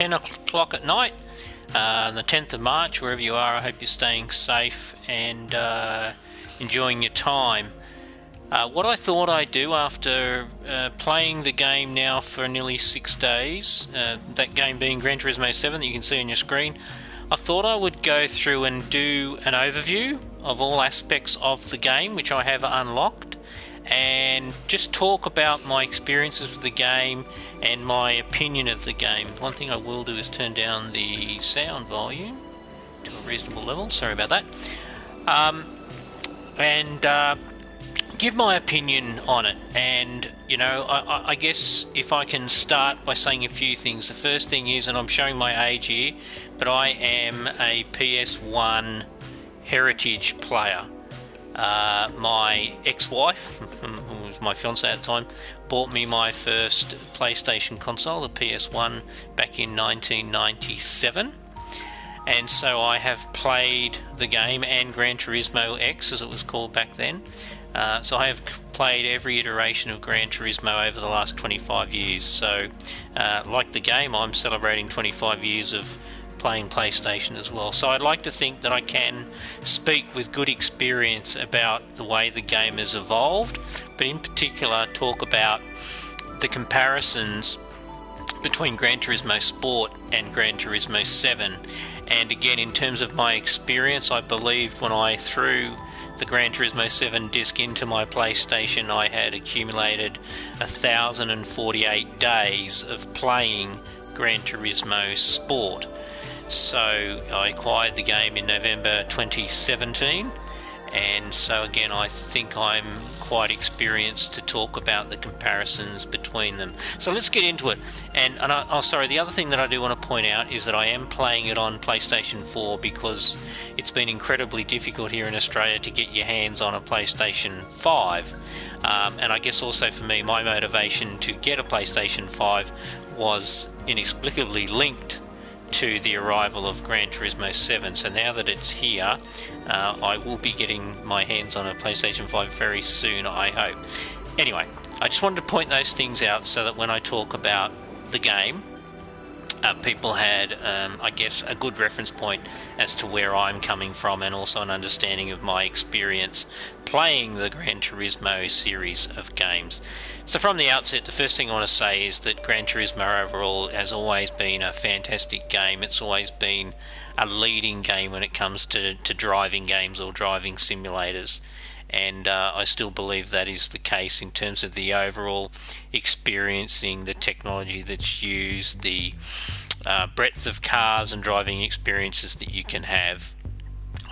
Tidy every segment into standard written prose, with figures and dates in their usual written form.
10 o'clock at night, on the 10th of March, wherever you are. I hope you're staying safe and enjoying your time. What I thought I'd do after playing the game now for nearly 6 days, that game being Gran Turismo 7 that you can see on your screen, I thought I would go through and do an overview of all aspects of the game which I have unlocked, and just talk about my experiences with the game and my opinion of the game. One thing I will do is turn down the sound volume to a reasonable level, sorry about that, and give my opinion on it. And I guess if I can start by saying a few things. The first thing is, and I'm showing my age here, but I am a PS1 heritage player. My ex-wife, who was my fiancée at the time, bought me my first PlayStation console, the PS1, back in 1997. And so I have played the game and Gran Turismo X, as it was called back then. So I have played every iteration of Gran Turismo over the last 25 years. So, like the game, I'm celebrating 25 years of playing PlayStation as well. So I'd like to think that I can speak with good experience about the way the game has evolved, but in particular talk about the comparisons between Gran Turismo Sport and Gran Turismo 7. And again, in terms of my experience, I believed when I threw the Gran Turismo 7 disc into my PlayStation, I had accumulated 1,048 days of playing Gran Turismo Sport. So I acquired the game in November 2017, and so again I think I'm quite experienced to talk about the comparisons between them. So let's get into it. And the other thing that I do want to point out is that I am playing it on PlayStation 4 because it's been incredibly difficult here in Australia to get your hands on a PlayStation 5. And I guess also for me, my motivation to get a PlayStation 5 was inexplicably linked to the arrival of Gran Turismo 7. So now that it's here, I will be getting my hands on a PlayStation 5 very soon, I hope. Anyway, I just wanted to point those things out so that when I talk about the game, people had, I guess, a good reference point as to where I'm coming from, and also an understanding of my experience playing the Gran Turismo series of games. So from the outset, the first thing I want to say is that Gran Turismo overall has always been a fantastic game. It's always been a leading game when it comes to driving games or driving simulators. And I still believe that is the case in terms of the overall experiencing, the technology that's used, the breadth of cars and driving experiences that you can have.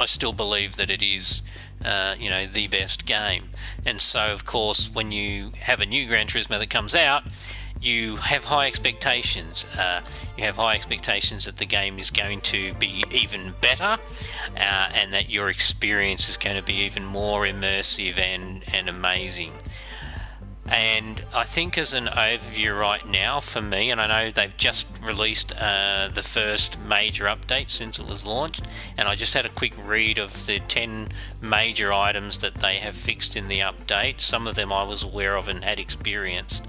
I still believe that it is the best game. And so of course when you have a new Gran Turismo that comes out, you have high expectations. You have high expectations that the game is going to be even better, and that your experience is going to be even more immersive and amazing. And I think as an overview right now for me, and I know they've just released the first major update since it was launched, and I just had a quick read of the 10 major items that they have fixed in the update. Some of them I was aware of and had experienced.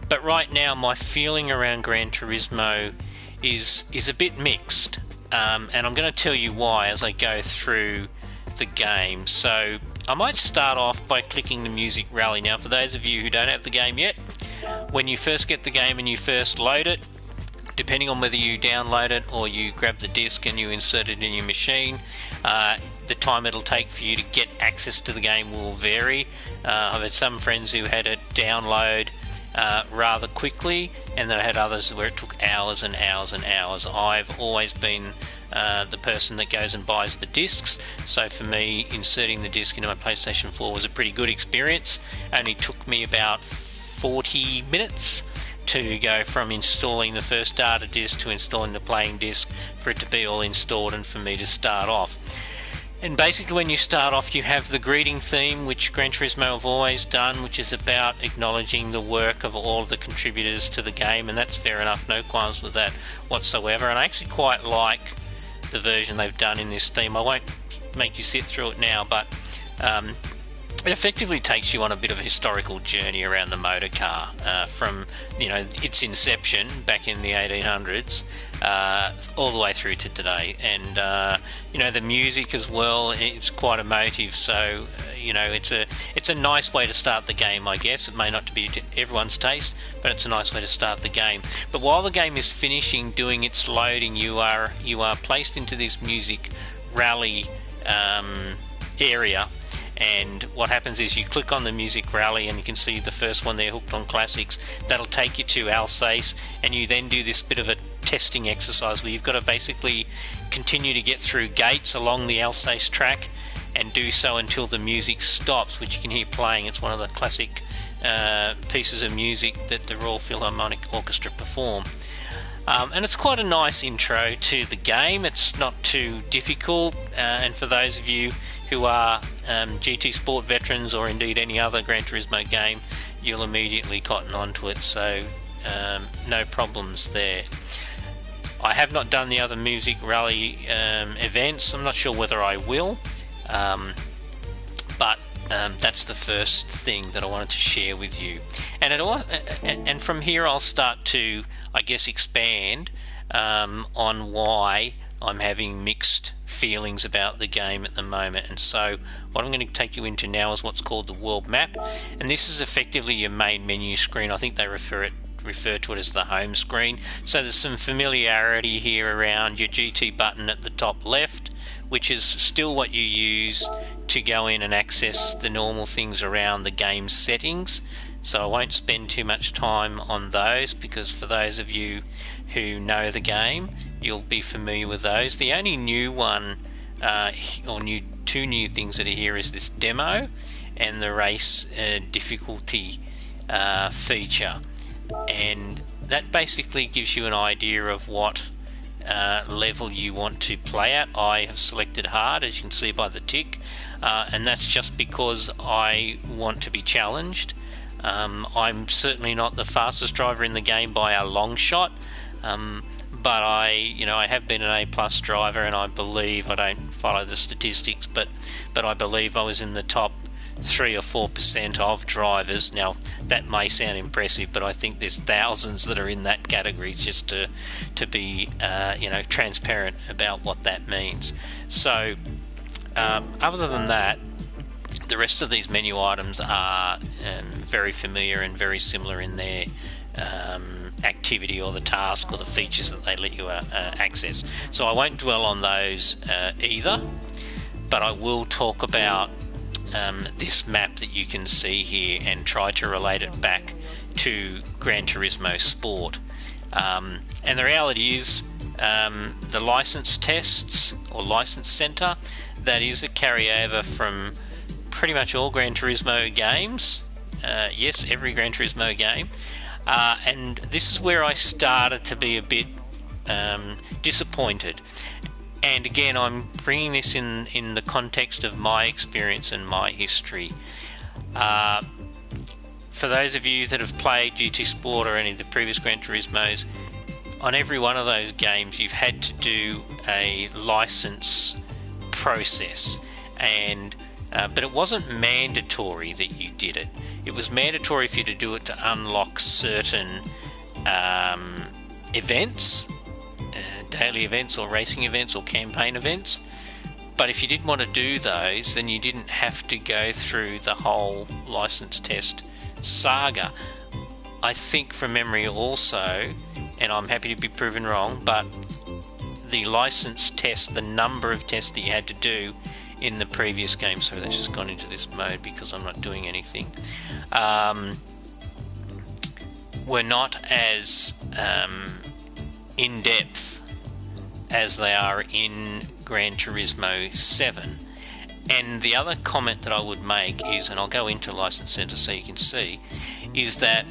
But right now my feeling around Gran Turismo is a bit mixed, and I'm going to tell you why as I go through the game. So I might start off by clicking the music rally. Now for those of you who don't have the game yet, when you first get the game and you first load it, depending on whether you download it or you grab the disc and you insert it in your machine, the time it'll take for you to get access to the game will vary. I've had some friends who had it download rather quickly, and then I had others where it took hours and hours and hours. I've always been the person that goes and buys the discs, so for me inserting the disc into my PlayStation 4 was a pretty good experience. Only took me about 40 minutes to go from installing the first data disc to installing the playing disc for it to be all installed and for me to start off. And basically when you start off you have the greeting theme, which Gran Turismo have always done, which is about acknowledging the work of all of the contributors to the game, and that's fair enough, no qualms with that whatsoever. And I actually quite like the version they've done in this theme. I won't make you sit through it now, but it effectively takes you on a bit of a historical journey around the motor car, from its inception back in the 1800s all the way through to today. And the music as well, it's quite emotive, so it's a nice way to start the game, I guess. It may not be to everyone's taste, but it's a nice way to start the game. But while the game is finishing, doing its loading, you are placed into this music rally area. And what happens is you click on the music rally and you can see the first one there, Hooked on Classics. That'll take you to Alsace, and you then do this bit of a testing exercise where you've got to basically continue to get through gates along the Alsace track and do so until the music stops, which you can hear playing. It's one of the classic pieces of music that the Royal Philharmonic Orchestra perform. And it's quite a nice intro to the game. It's not too difficult, and for those of you who are GT Sport veterans, or indeed any other Gran Turismo game, you'll immediately cotton onto it, so no problems there. I have not done the other music rally events. I'm not sure whether I will, but that's the first thing that I wanted to share with you. And from here I'll start to, I guess, expand on why I'm having mixed feelings about the game at the moment. And so what I'm going to take you into now is what's called the world map, and this is effectively your main menu screen. I think they refer to it as the home screen. So there's some familiarity here around your GT button at the top left, which is still what you use to go in and access the normal things around the game settings. So I won't spend too much time on those, because for those of you who know the game, you'll be familiar with those. The only new one, two new things that are here, is this demo and the race difficulty feature. And that basically gives you an idea of what level you want to play at. I have selected hard, as you can see by the tick, and that's just because I want to be challenged. I'm certainly not the fastest driver in the game by a long shot, but I have been an A+ driver, and I believe, I don't follow the statistics, but I believe I was in the top 3 or 4% of drivers. Now that may sound impressive, but I think there's thousands that are in that category, just to be transparent about what that means. So other than that, the rest of these menu items are very familiar and very similar in their activity, or the task, or the features that they let you access. So I won't dwell on those either, but I will talk about this map that you can see here and try to relate it back to Gran Turismo Sport. And the reality is, the license tests, or license center, that is a carryover from pretty much all Gran Turismo games. Yes, every Gran Turismo game. And this is where I started to be a bit disappointed. And again, I'm bringing this in the context of my experience and my history. For those of you that have played GT Sport or any of the previous Gran Turismos, on every one of those games you've had to do a license process, and but it wasn't mandatory that you did it. It was mandatory for you to do it to unlock certain events, daily events or racing events or campaign events. But if you didn't want to do those, then you didn't have to go through the whole license test saga. I think from memory also, and I'm happy to be proven wrong, but the license test, the number of tests that you had to do in the previous game, so that's just gone into this mode because I'm not doing anything, were not as in-depth as they are in Gran Turismo 7. And the other comment that I would make is, and I'll go into License Center so you can see, is that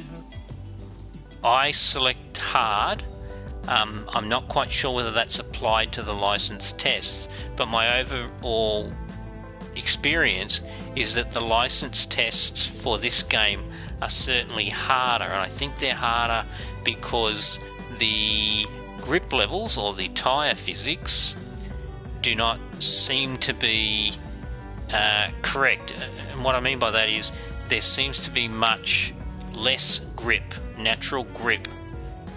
I select hard. I'm not quite sure whether that's applied to the license tests, but my overall experience is that the license tests for this game are certainly harder, and I think they're harder because the grip levels or the tyre physics do not seem to be Correct. And what I mean by that is there seems to be much less grip, natural grip,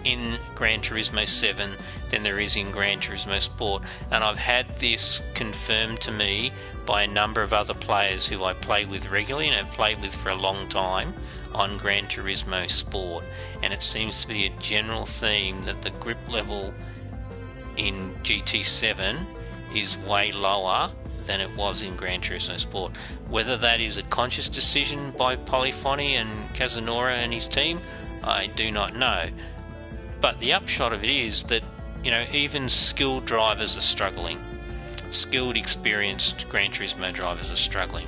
in Gran Turismo 7 than there is in Gran Turismo Sport. And I've had this confirmed to me by a number of other players who I play with regularly and have played with for a long time on Gran Turismo Sport. And it seems to be a general theme that the grip level in GT7 is way lower than it was in Gran Turismo Sport. Whether that is a conscious decision by Polyphony and Kazunora and his team, I do not know. But the upshot of it is that, you know, even skilled drivers are struggling. Skilled, experienced Gran Turismo drivers are struggling.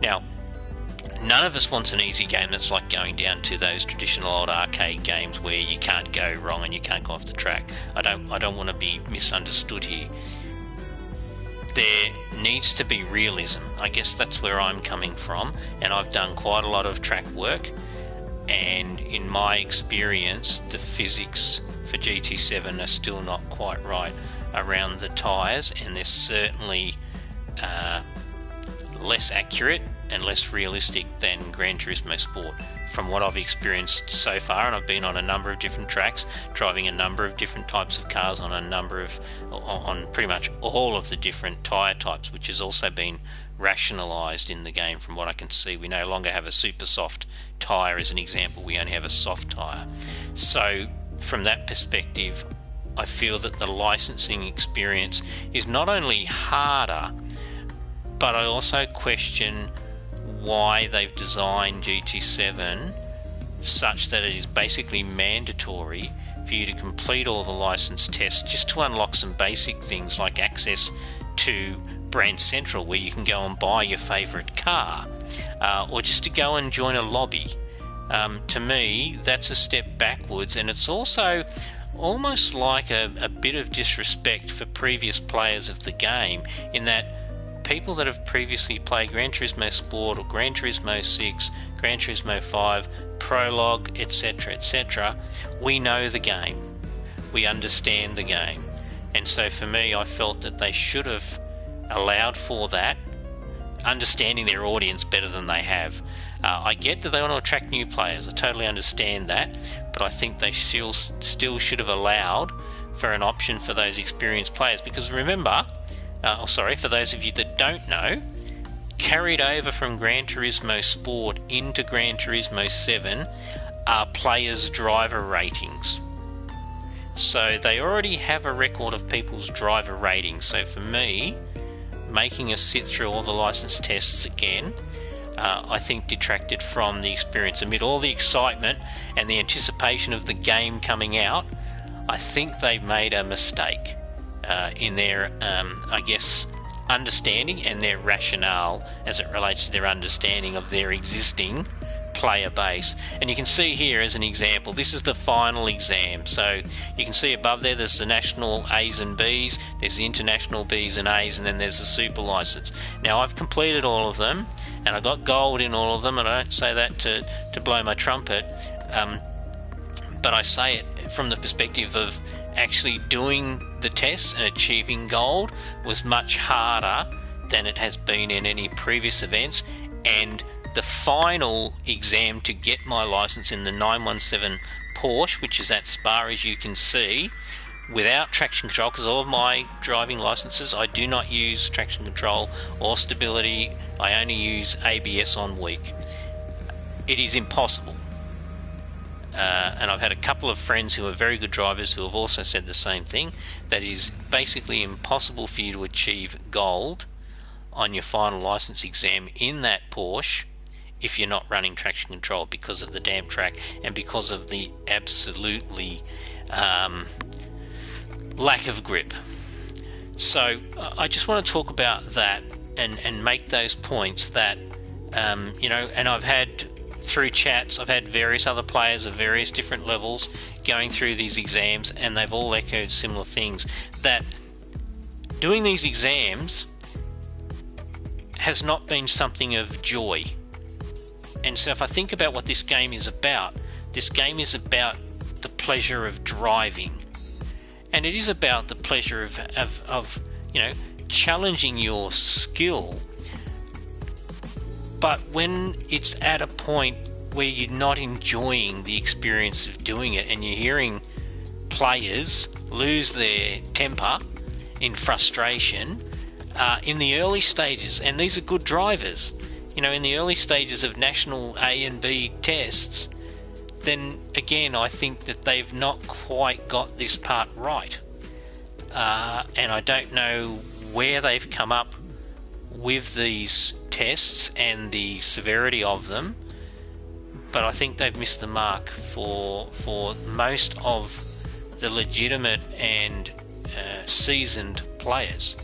Now, none of us wants an easy game that's like going down to those traditional old arcade games where you can't go wrong and you can't go off the track. I don't want to be misunderstood here. There needs to be realism. I guess that's where I'm coming from, and I've done quite a lot of track work, and in my experience the physics for GT7 are still not quite right around the tyres, and they're certainly less accurate and less realistic than Gran Turismo Sport from what I've experienced so far. And I've been on a number of different tracks, driving a number of different types of cars on pretty much all of the different tyre types, which has also been rationalised in the game. From what I can see, we no longer have a super soft tyre as an example, we only have a soft tyre. So from that perspective, I feel that the licensing experience is not only harder, but I also question why they've designed GT7 such that it is basically mandatory for you to complete all the license tests just to unlock some basic things like access to Brand Central, where you can go and buy your favourite car, or just to go and join a lobby. To me, that's a step backwards, and it's also almost like a bit of disrespect for previous players of the game, in that people that have previously played Gran Turismo Sport or Gran Turismo 6, Gran Turismo 5, Prologue, etc., etc., we know the game. We understand the game. And so for me, I felt that they should have allowed for that, understanding their audience better than they have. I get that they want to attract new players, I totally understand that, but I think they still should have allowed for an option for those experienced players, because remember, for those of you that don't know, carried over from Gran Turismo Sport into Gran Turismo 7 are players' driver ratings. So they already have a record of people's driver ratings. So for me, making us sit through all the license tests again, I think detracted from the experience. Amid all the excitement and the anticipation of the game coming out, I think they've made a mistake in their, understanding and their rationale as it relates to their understanding of their existing player base. And you can see here as an example, this is the final exam. So you can see above there's the national A's and B's, there's the international B's and A's, and then there's the super license. Now I've completed all of them, and I got gold in all of them, and I don't say that to blow my trumpet, but I say it from the perspective of actually doing the tests and achieving gold was much harder than it has been in any previous events. And the final exam to get my license in the 917 Porsche, which is at Spa, as you can see, without traction control, because all of my driving licenses, I do not use traction control or stability, I only use ABS on weak. It is impossible. And I've had a couple of friends who are very good drivers who have also said the same thing, that is basically impossible for you to achieve gold on your final license exam in that Porsche if you're not running traction control, because of the damp track and because of the absolutely lack of grip. So I just want to talk about that and make those points that, and I've had, through chats, I've had various other players of various different levels going through these exams, and they've all echoed similar things, that doing these exams has not been something of joy. And so if I think about what this game is about the pleasure of driving, and it is about the pleasure of challenging your skill But when it's at a point where you're not enjoying the experience of doing it and you're hearing players lose their temper in frustration in the early stages, and these are good drivers, you know, in the early stages of national A and B tests, then again I think that they've not quite got this part right. And I don't know where they've come up with these tests and the severity of them, but I think they've missed the mark for most of the legitimate and seasoned players.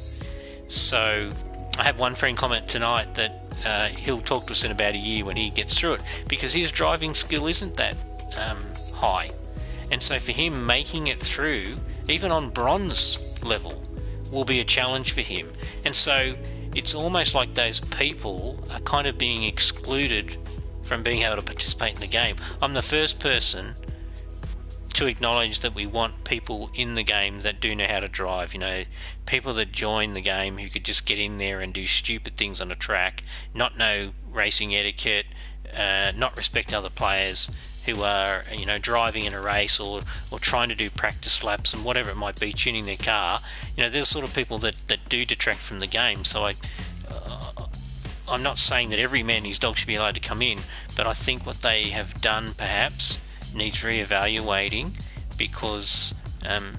So I had one friend comment tonight that he'll talk to us in about a year when he gets through it, because his driving skill isn't that high, and so for him making it through even on bronze level will be a challenge for him. And so it's almost like those people are kind of being excluded from being able to participate in the game. I'm the first person to acknowledge that we want people in the game that do know how to drive, you know, people that join the game who could just get in there and do stupid things on a track, not know racing etiquette, not respect other players who are, you know, driving in a race or trying to do practice laps and whatever it might be, tuning their car. You know, there's sort of people that do detract from the game. So I'm not saying that every man and his dog should be allowed to come in, but I think what they have done perhaps needs re-evaluating, because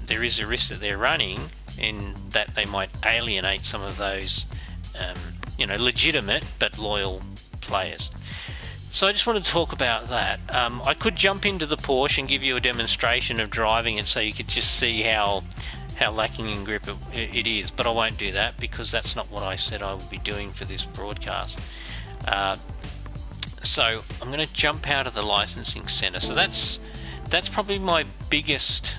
there is a risk that they're running in that they might alienate some of those you know, legitimate but loyal players. So I just want to talk about that. I could jump into the Porsche and give you a demonstration of driving it so you could just see how lacking in grip it is, but I won't do that because that's not what I said I would be doing for this broadcast. So I'm going to jump out of the licensing center. So that's probably my biggest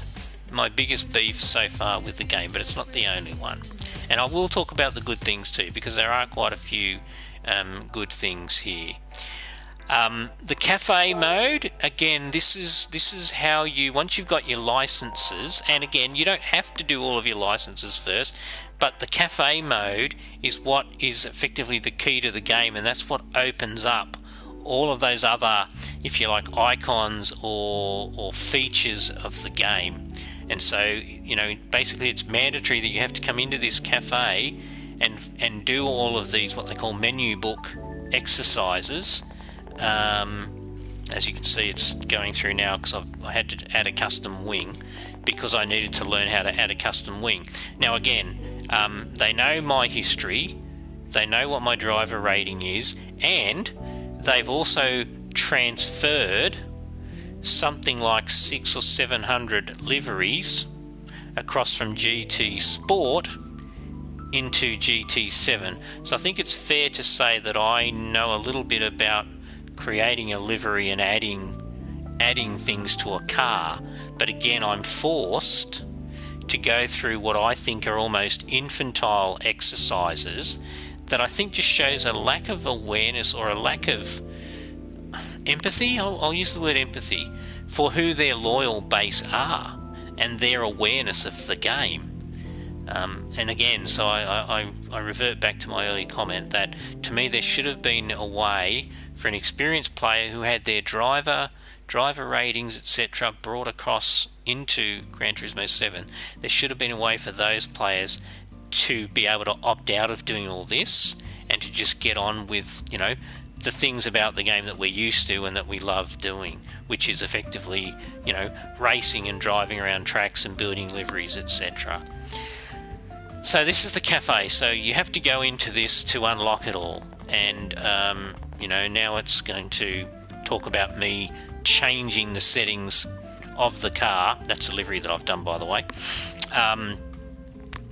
beef so far with the game, but it's not the only one. And I will talk about the good things too, because there are quite a few good things here. The cafe mode, again, this is how you, once you've got your licenses, and again, you don't have to do all of your licenses first, but the cafe mode is what is effectively the key to the game, and that's what opens up all of those other, if you like, icons or features of the game. And so, you know, basically it's mandatory that you have to come into this cafe and do all of these, what they call menu book exercises. As you can see, it's going through now because I had to add a custom wing because I needed to learn how to add a custom wing. Now again, they know my history, they know what my driver rating is, and they've also transferred something like 600 or 700 liveries across from GT Sport into GT7. So I think it's fair to say that I know a little bit about creating a livery and adding things to a car, but again I'm forced to go through what I think are almost infantile exercises that I think just shows a lack of awareness or a lack of empathy. I'll use the word empathy for who their loyal base are and their awareness of the game. And again, so I revert back to my early comment that to me there should have been a way for an experienced player who had their driver ratings, etc., brought across into Gran Turismo 7. There should have been a way for those players to be able to opt out of doing all this and to just get on with, you know, the things about the game that we're used to and that we love doing, which is effectively, you know, racing and driving around tracks and building liveries, etc. So this is the cafe, so you have to go into this to unlock it all, and you know, now it's going to talk about me changing the settings of the car. That's a livery that I've done, by the way.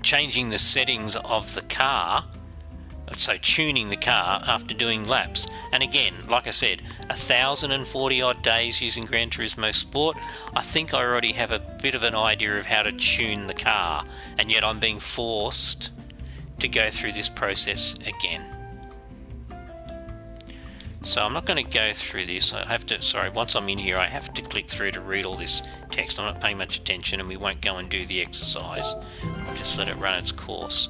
Changing the settings of the car, so tuning the car after doing laps. And again, like I said, 1,040 odd days using Gran Turismo Sport, I think I already have a bit of an idea of how to tune the car, and yet I'm being forced to go through this process again. So I'm not going to go through this. I have to, sorry, once I'm in here I have to click through to read all this text. I'm not paying much attention and we won't go and do the exercise. I'll just let it run its course.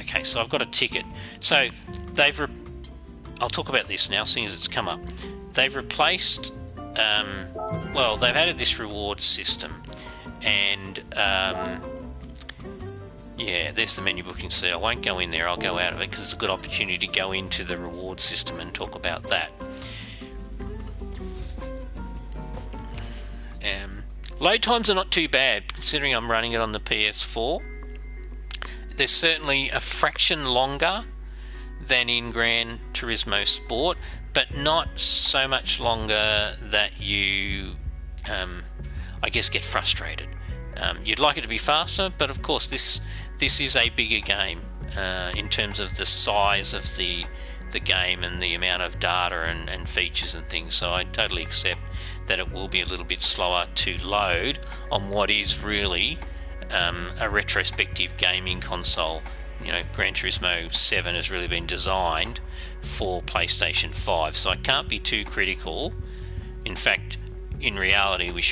Okay, so I've got a ticket. So I'll talk about this now, seeing as it's come up. They've replaced, well, they've added this reward system, and yeah, there's the menu booking. See, I won't go in there, I'll go out of it because it's a good opportunity to go into the reward system and talk about that. Load times are not too bad considering I'm running it on the PS4. They're certainly a fraction longer than in Gran Turismo Sport, but not so much longer that you, I guess, get frustrated. You'd like it to be faster, but of course this is a bigger game in terms of the size of the game and the amount of data and features and things, so I totally accept that it will be a little bit slower to load on what is really a retrospective gaming console. You know, Gran Turismo 7 has really been designed for PlayStation 5, so I can't be too critical. In fact, in reality, we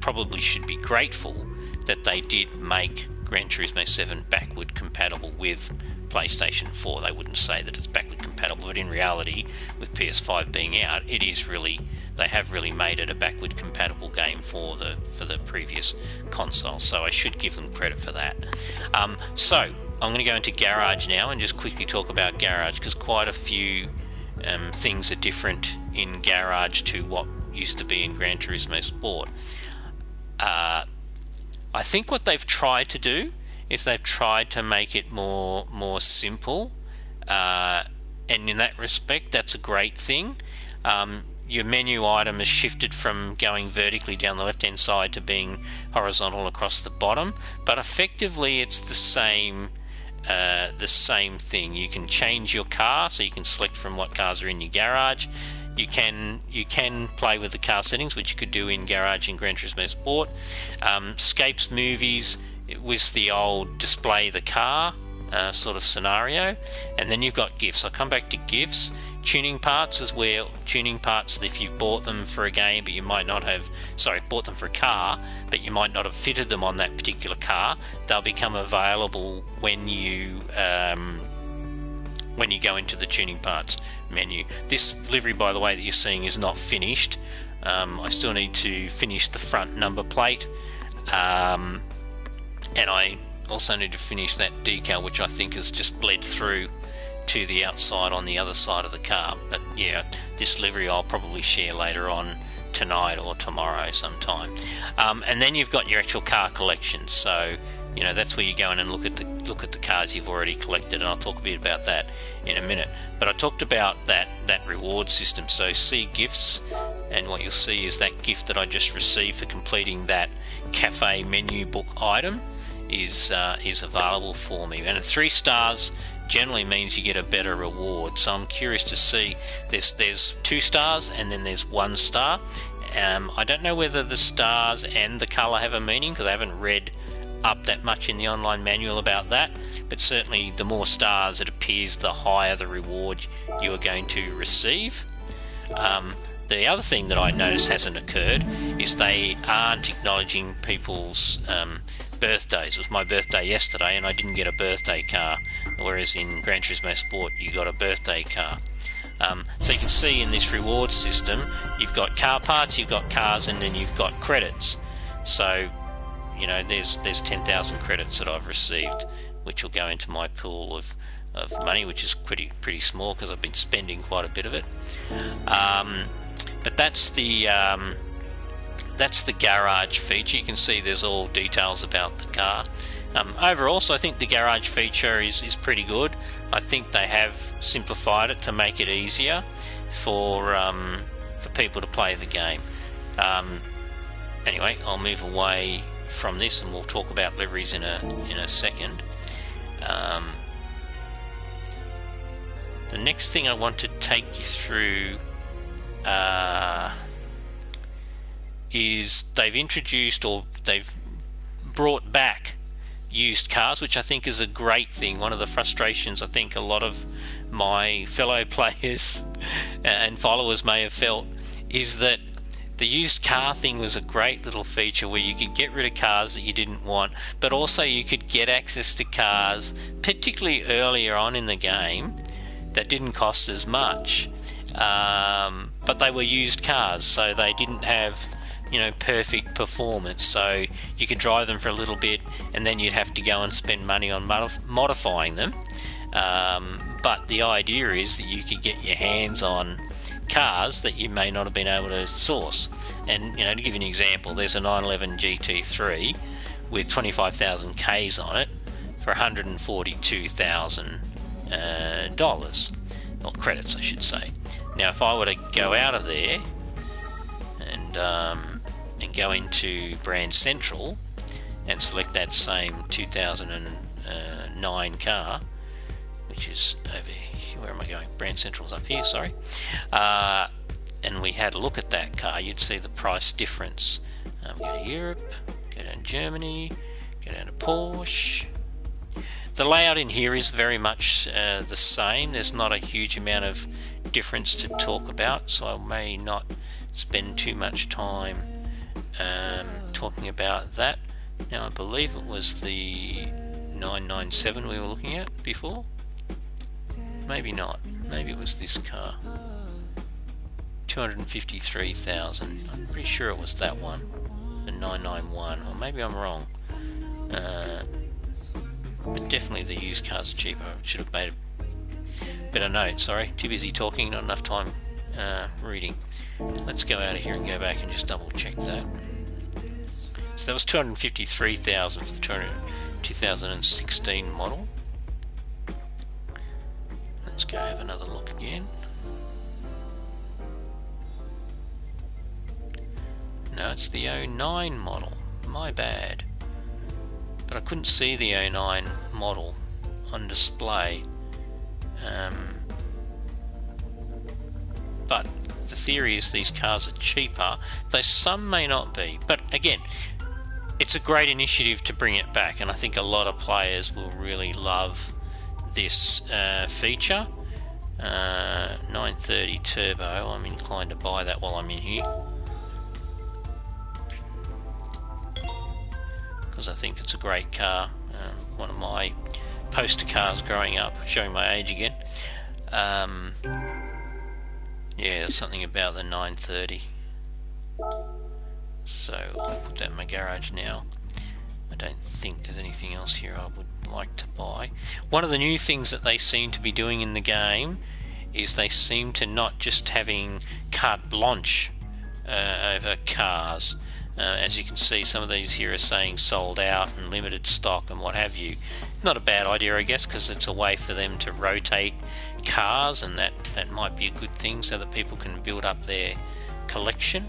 probably should be grateful that they did make Gran Turismo 7 backward compatible with PlayStation 4. They wouldn't say that it's backward compatible, but in reality, with PS5 being out, it is really, they have really made it a backward compatible game for the previous console, so I should give them credit for that. So I'm going to go into Garage now and just quickly talk about Garage, because quite a few things are different in Garage to what used to be in Gran Turismo Sport. I think what they've tried to do is they've tried to make it more simple, and in that respect that's a great thing. Your menu item is shifted from going vertically down the left hand side to being horizontal across the bottom, but effectively it's the same thing. You can change your car, so you can select from what cars are in your garage. You can play with the car settings, which you could do in Garage in Gran Turismo Sport. Scapes movies, it was the old display the car sort of scenario, and then you've got gifts. I'll come back to gifts. Tuning parts as well. Tuning parts, if you've bought them for a game but you might not have, bought them for a car but you might not have fitted them on that particular car, they'll become available when you go into the tuning parts menu. This livery, by the way, that you're seeing is not finished. I still need to finish the front number plate, and I also need to finish that decal, which I think has just bled through to the outside on the other side of the car. But yeah, this livery I'll probably share later on tonight or tomorrow sometime. And then you've got your actual car collection, so you know that's where you go in and look at the cars you've already collected, and I'll talk a bit about that in a minute. But I talked about that reward system. So see gifts, and what you'll see is that gift that I just received for completing that cafe menu book item is available for me, and 3 stars generally means you get a better reward. So I'm curious to see, there's 2 stars and then there's 1 star. I don't know whether the stars and the colour have a meaning, because I haven't read up that much in the online manual about that, but certainly the more stars it appears, the higher the reward you are going to receive. The other thing that I noticed hasn't occurred is they aren't acknowledging people's birthdays. It was my birthday yesterday and I didn't get a birthday car, whereas in Gran Turismo Sport you got a birthday car. So you can see in this reward system you've got car parts, you've got cars, and then you've got credits. So you know there's 10,000 credits that I've received, which will go into my pool of money, which is pretty small because I've been spending quite a bit of it. But that's the garage feature. You can see there's all details about the car. Overall, so I think the garage feature is pretty good. I think they have simplified it to make it easier for people to play the game. Anyway, I'll move away from this and we'll talk about liveries in a second. The next thing I want to take you through is they've introduced, or they've brought back, used cars, which I think is a great thing. One of the frustrations I think a lot of my fellow players and followers may have felt is that the used car thing was a great little feature where you could get rid of cars that you didn't want, but also you could get access to cars, particularly earlier on in the game, that didn't cost as much, but they were used cars, so they didn't have, you know, perfect performance. So you could drive them for a little bit, and then you'd have to go and spend money on modifying them. But the idea is that you could get your hands on cars that you may not have been able to source. And, you know, to give you an example, there's a 911 GT3 with 25,000 Ks on it for $142,000, or credits I should say. Now if I were to go out of there and go into Brand Central and select that same 2009 car, which is over here, where am I going? Brand Central's up here, sorry. And we had a look at that car, you'd see the price difference. Go to Europe, go down to Germany, go down to Porsche. The layout in here is very much the same. There's not a huge amount of difference to talk about, so I may not spend too much time talking about that. Now I believe it was the 997 we were looking at before. Maybe not. Maybe it was this car. 253,000. I'm pretty sure it was that one. The 991. Or maybe I'm wrong. But definitely the used cars are cheaper. I should have made a better note. Sorry. Too busy talking. Not enough time reading. Let's go out of here and go back and just double check that. So that was 253,000 for the 2016 model. Let's go have another look again. No, it's the 09 model. My bad. But I couldn't see the 09 model on display. But the theory is these cars are cheaper, though some may not be. But again, it's a great initiative to bring it back, and I think a lot of players will really love this feature. 930 Turbo, I'm inclined to buy that while I'm in here, because I think it's a great car. One of my poster cars growing up, showing my age again. Yeah, there's something about the 930. So I'll put that in my garage now. I don't think there's anything else here I would like to buy. One of the new things that they seem to be doing in the game is they seem to not just having carte blanche over cars. As you can see, some of these here are saying sold out and limited stock and what have you. Not a bad idea, I guess, because it's a way for them to rotate cars, and that might be a good thing so that people can build up their collection.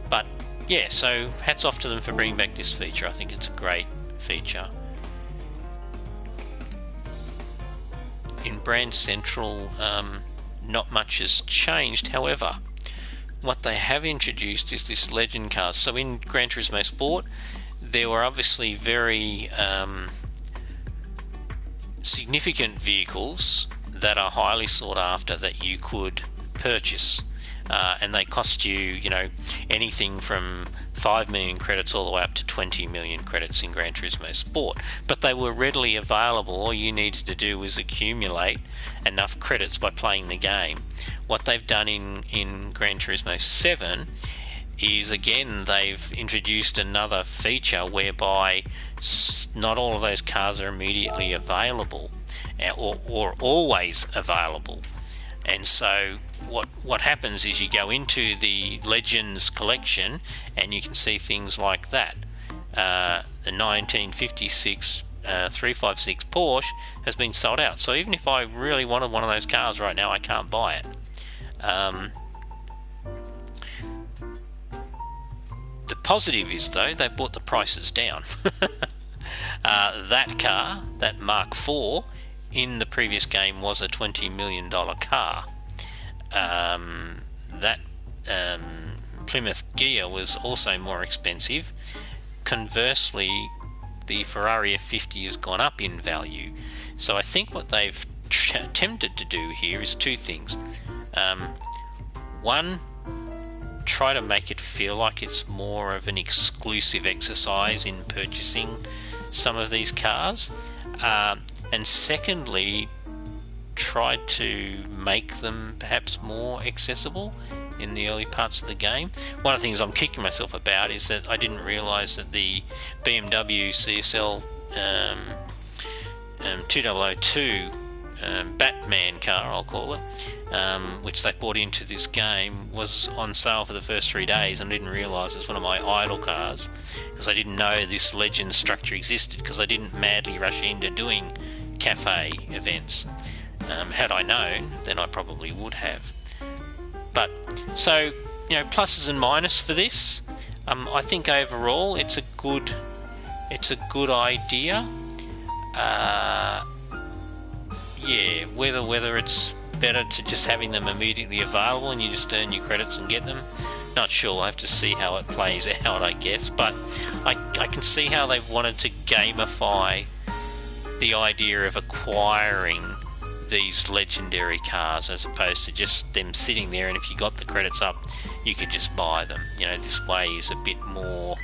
But yeah, so hats off to them for bringing back this feature. I think it's a great feature. In Brand Central, not much has changed. However, what they have introduced is this legend cars. So in Gran Turismo Sport, there were obviously very significant vehicles that are highly sought after that you could purchase, and they cost you, you know, anything from 5 million credits all the way up to 20 million credits in Gran Turismo Sport. But they were readily available. All you needed to do was accumulate enough credits by playing the game. What they've done in Gran Turismo 7 is, again, they've introduced another feature whereby not all of those cars are immediately available or always available. And so what happens is you go into the Legends collection and you can see things like that. The 1956 356 Porsche has been sold out. So even if I really wanted one of those cars right now, I can't buy it. The positive is, though, they brought the prices down. That car, that Mark IV, in the previous game was a $20 million car. That Plymouth Ghia was also more expensive. Conversely, the Ferrari F50 has gone up in value. So I think what they've attempted to do here is two things. One, try to make it feel like it's more of an exclusive exercise in purchasing some of these cars. and secondly, tried to make them perhaps more accessible in the early parts of the game. One of the things I'm kicking myself about is that I didn't realise that the BMW CSL 2002 Batman car, I'll call it, which they brought into this game, was on sale for the first 3 days, and I didn't realise it was one of my idle cars because I didn't know this legend structure existed, because I didn't madly rush into doing cafe events. Had I known, then I probably would have. But so, you know, pluses and minuses for this. I think overall it's a good idea. Yeah, whether it's better to just having them immediately available and you just earn your credits and get them, not sure. I have to see how it plays out, I guess. But I can see how they've wanted to gamify the idea of acquiring these legendary cars as opposed to just them sitting there, and if you got the credits up you could just buy them. You know, this way is a bit more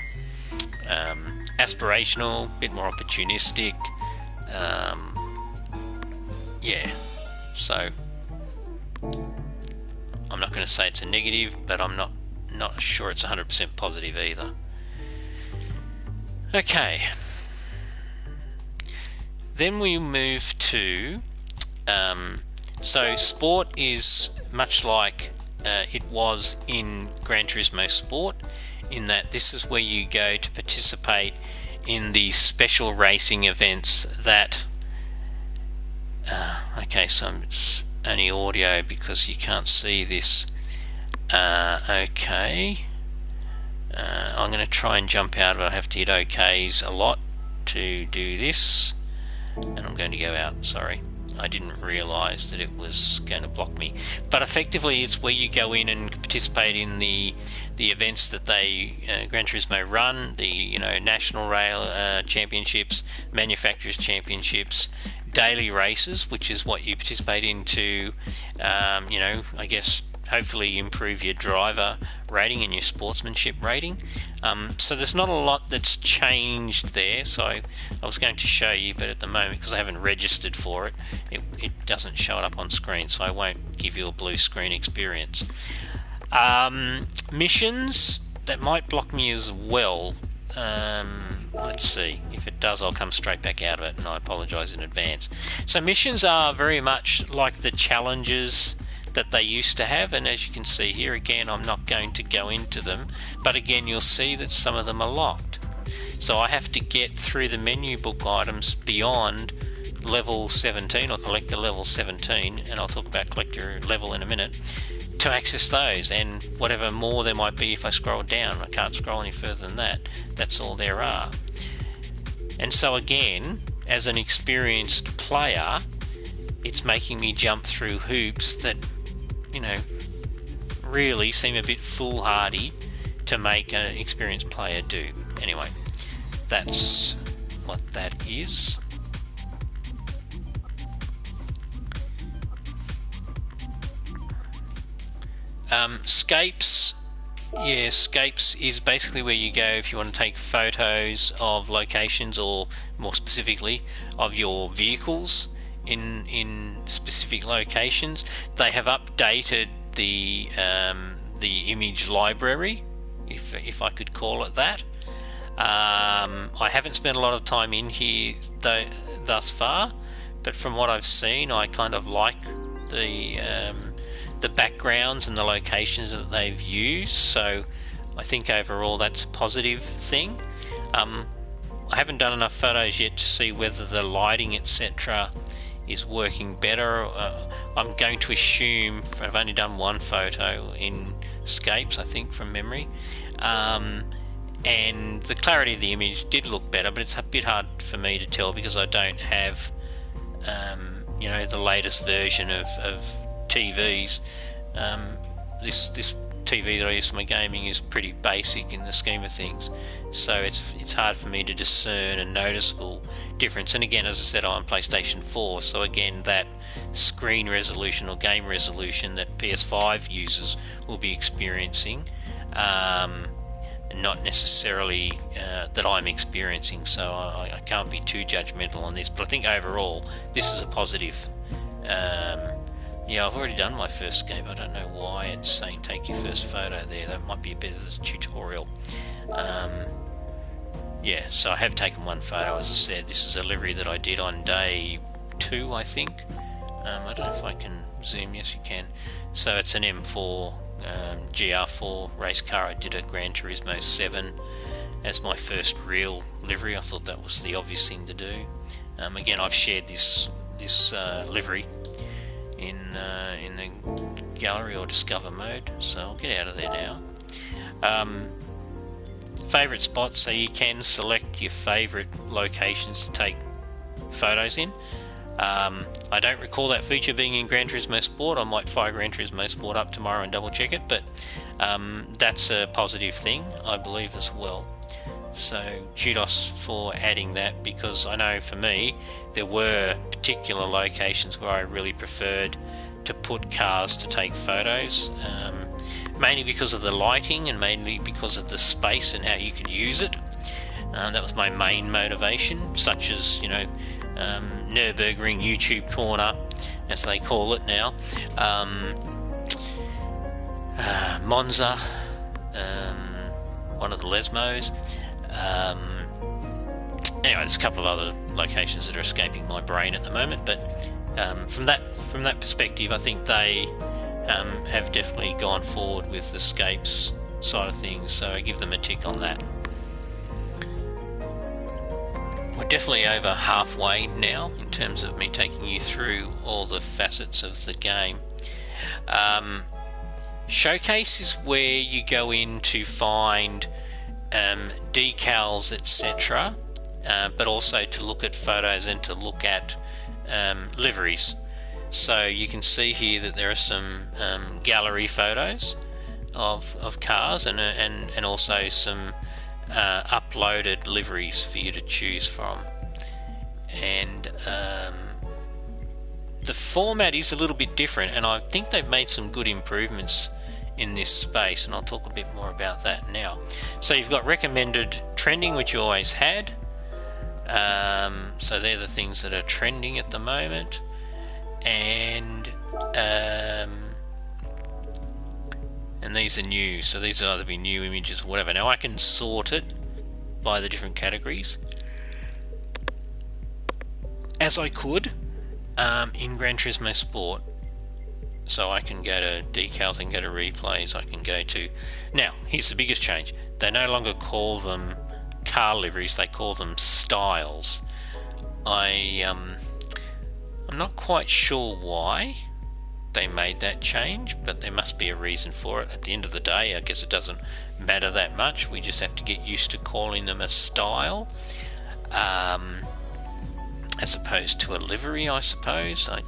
aspirational, a bit more opportunistic. Yeah, so I'm not going to say it's a negative, but I'm not sure it's 100% positive either. Okay, then we move to so sport is much like it was in Gran Turismo Sport, in that this is where you go to participate in the special racing events that okay, so it's only audio because you can't see this. Okay, I'm going to try and jump out, but I have to hit OKs a lot to do this, and I'm going to go out. Sorry, I didn't realise that it was going to block me. But effectively, it's where you go in and participate in the events that they Gran Turismo run, the National Rail Championships, Manufacturers Championships, daily races, which is what you participate in to, I guess, hopefully improve your driver rating and your sportsmanship rating. So there's not a lot that's changed there. So I was going to show you, but at the moment, because I haven't registered for it, it doesn't show it up on screen, so I won't give you a blue screen experience. Missions, that might block me as well. Let's see. If it does, I'll come straight back out of it, and I apologise in advance. So missions are very much like the challenges that they used to have, and as you can see here, again, I'm not going to go into them, but again, you'll see that some of them are locked. So I have to get through the menu book items beyond level 17, or collector level 17, and I'll talk about collector level in a minute, to access those, and whatever more there might be if I scroll down. I can't scroll any further than that. That's all there are. And so again, as an experienced player, it's making me jump through hoops that, really seem a bit foolhardy to make an experienced player do. Anyway, that's what that is. Scapes. Yeah, Scapes is basically where you go if you want to take photos of locations, or more specifically of your vehicles in specific locations. They have updated the image library, if I could call it that. I haven't spent a lot of time in here thus far, but from what I've seen, I kind of like the backgrounds and the locations that they've used, so I think overall that's a positive thing. I haven't done enough photos yet to see whether the lighting etc is working better. I'm going to assume, I've only done one photo in Scapes, I think, from memory, and the clarity of the image did look better, but it's a bit hard for me to tell because I don't have the latest version of TVs. This TV that I use for my gaming is pretty basic in the scheme of things, so it's hard for me to discern a noticeable difference. And again, as I said, I'm on PlayStation 4, so again, that screen resolution or game resolution that PS5 users will be experiencing not necessarily that I'm experiencing, so I can't be too judgmental on this, but I think overall this is a positive. Yeah, I've already done my first escape. I don't know why it's saying take your first photo there. That might be a bit of a tutorial. Yeah, so I have taken one photo. As I said, this is a livery that I did on day 2, I think. I don't know if I can zoom. Yes, you can. So it's an M4 GR4 race car. I did a Gran Turismo 7 as my first real livery. I thought that was the obvious thing to do. Again, I've shared this livery in the gallery or discover mode, so I'll get out of there now. Favorite spots, so you can select your favorite locations to take photos in. I don't recall that feature being in Gran Turismo Sport. I might fire Gran Turismo Sport up tomorrow and double check it, but that's a positive thing, I believe, as well. So kudos for adding that, because I know for me there were particular locations where I really preferred to put cars to take photos, mainly because of the lighting and mainly because of the space and how you could use it. That was my main motivation, such as, you know, Nürburgring YouTube corner, as they call it now, Monza, one of the Lesmos. Anyway, there's a couple of other locations that are escaping my brain at the moment, but from that perspective, I think they have definitely gone forward with the escapes side of things, so I give them a tick on that. We're definitely over halfway now in terms of me taking you through all the facets of the game. Showcase is where you go in to find decals, etc., but also to look at photos and to look at liveries. So you can see here that there are some gallery photos of cars and also some uploaded liveries for you to choose from. And the format is a little bit different, and I think they've made some good improvements in this space, and I'll talk a bit more about that now. So you've got recommended trending, which you always had. So they're the things that are trending at the moment, and these are new, so these will either be new images or whatever. Now I can sort it by the different categories, as I could in Gran Turismo Sport. So I can go to decals and go to replays. I can go to... Now, here's the biggest change. They no longer call them car liveries, they call them styles. I'm not quite sure why they made that change, but there must be a reason for it. At the end of the day, I guess it doesn't matter that much. We just have to get used to calling them a style, as opposed to a livery, I suppose. As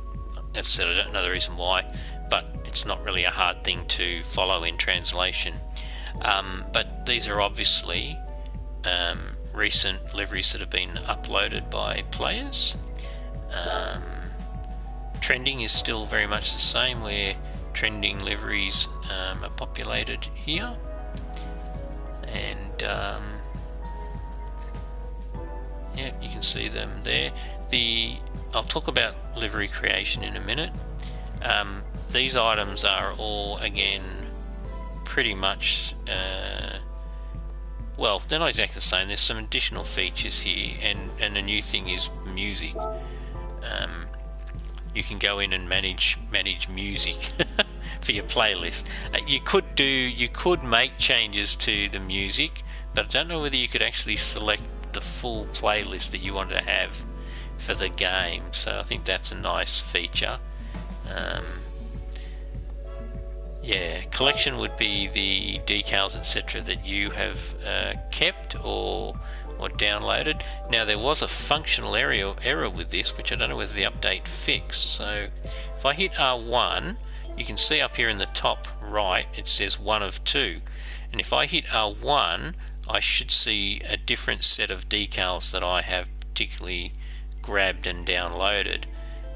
I said, I don't know the reason why, but it's not really a hard thing to follow in translation. But these are obviously recent liveries that have been uploaded by players. Trending is still very much the same, where trending liveries are populated here. And yeah, you can see them there. I'll talk about livery creation in a minute. These items are all, again, pretty much, well, they're not exactly the same. There's some additional features here, and the new thing is music. You can go in and manage music for your playlist. You could make changes to the music, but I don't know whether you could actually select the full playlist that you want to have for the game. So I think that's a nice feature. Yeah, collection would be the decals, etc., that you have kept or downloaded. Now, there was a functional error with this, which I don't know whether the update fixed. So if I hit R1, you can see up here in the top right it says 1 of 2, and if I hit R1 I should see a different set of decals that I have particularly grabbed and downloaded.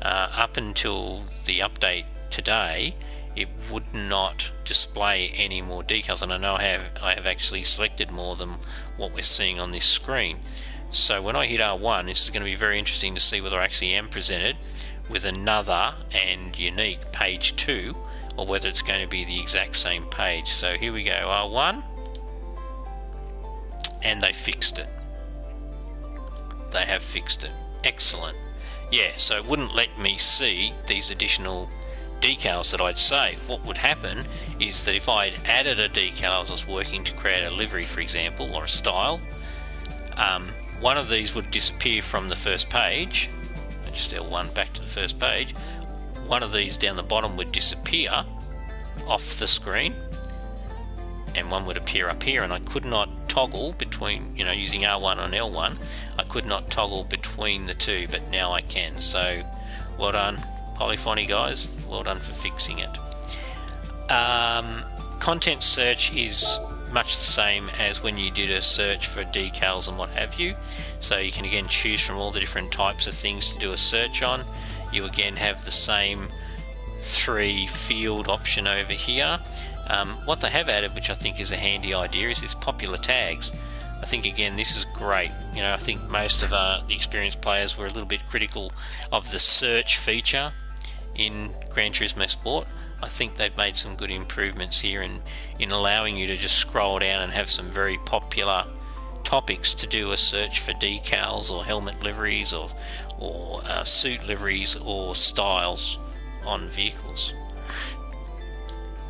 Up until the update today, it would not display any more decals, and I know I have actually selected more than what we're seeing on this screen. So when I hit R1, this is going to be very interesting to see whether I actually am presented with another and unique page 2, or whether it's going to be the exact same page. So here we go, R1, and they fixed it. They have fixed it. Excellent. Yeah, so it wouldn't let me see these additional decals that I'd saved. What would happen is that if I'd added a decal as I was working to create a livery, for example, or a style, one of these would disappear from the first page. I just L1 back to the first page. One of these down the bottom would disappear off the screen, and one would appear up here, and I could not toggle between, using R1 and L1, I could not toggle between the two, but now I can. So well done, Polyphony guys, well done for fixing it. Content search is much the same as when you did a search for decals and what have you. So you can again choose from all the different types of things to do a search on. You again have the same 3 field option over here. What they have added, which I think is a handy idea, is this popular tags. I think again this is great. I think most of the experienced players were a little bit critical of the search feature in Gran Turismo Sport. I think they've made some good improvements here in allowing you to just scroll down and have some very popular topics to do a search for decals or helmet liveries or suit liveries or styles on vehicles.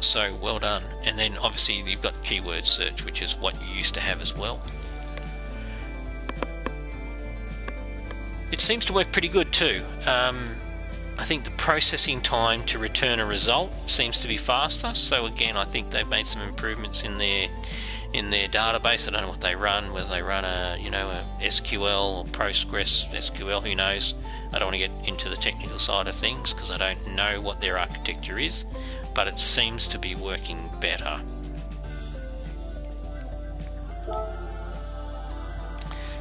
So well done. And then obviously you've got keyword search, which is what you used to have as well. It seems to work pretty good too. I think the processing time to return a result seems to be faster. So again, I think they've made some improvements in their database. I don't know what they run, whether they run a SQL or Postgres SQL, who knows. I don't want to get into the technical side of things because I don't know what their architecture is, but it seems to be working better.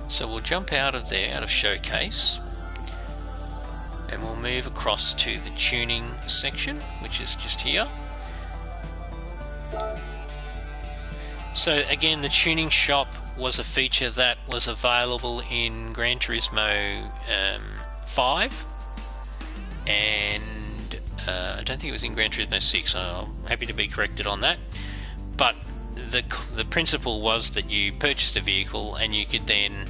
So we'll jump out of there, out of Showcase, and we'll move across to the tuning section, which is just here. So again, the tuning shop was a feature that was available in Gran Turismo 5, and I don't think it was in Gran Turismo 6, so I'm happy to be corrected on that. But the principle was that you purchased a vehicle and you could then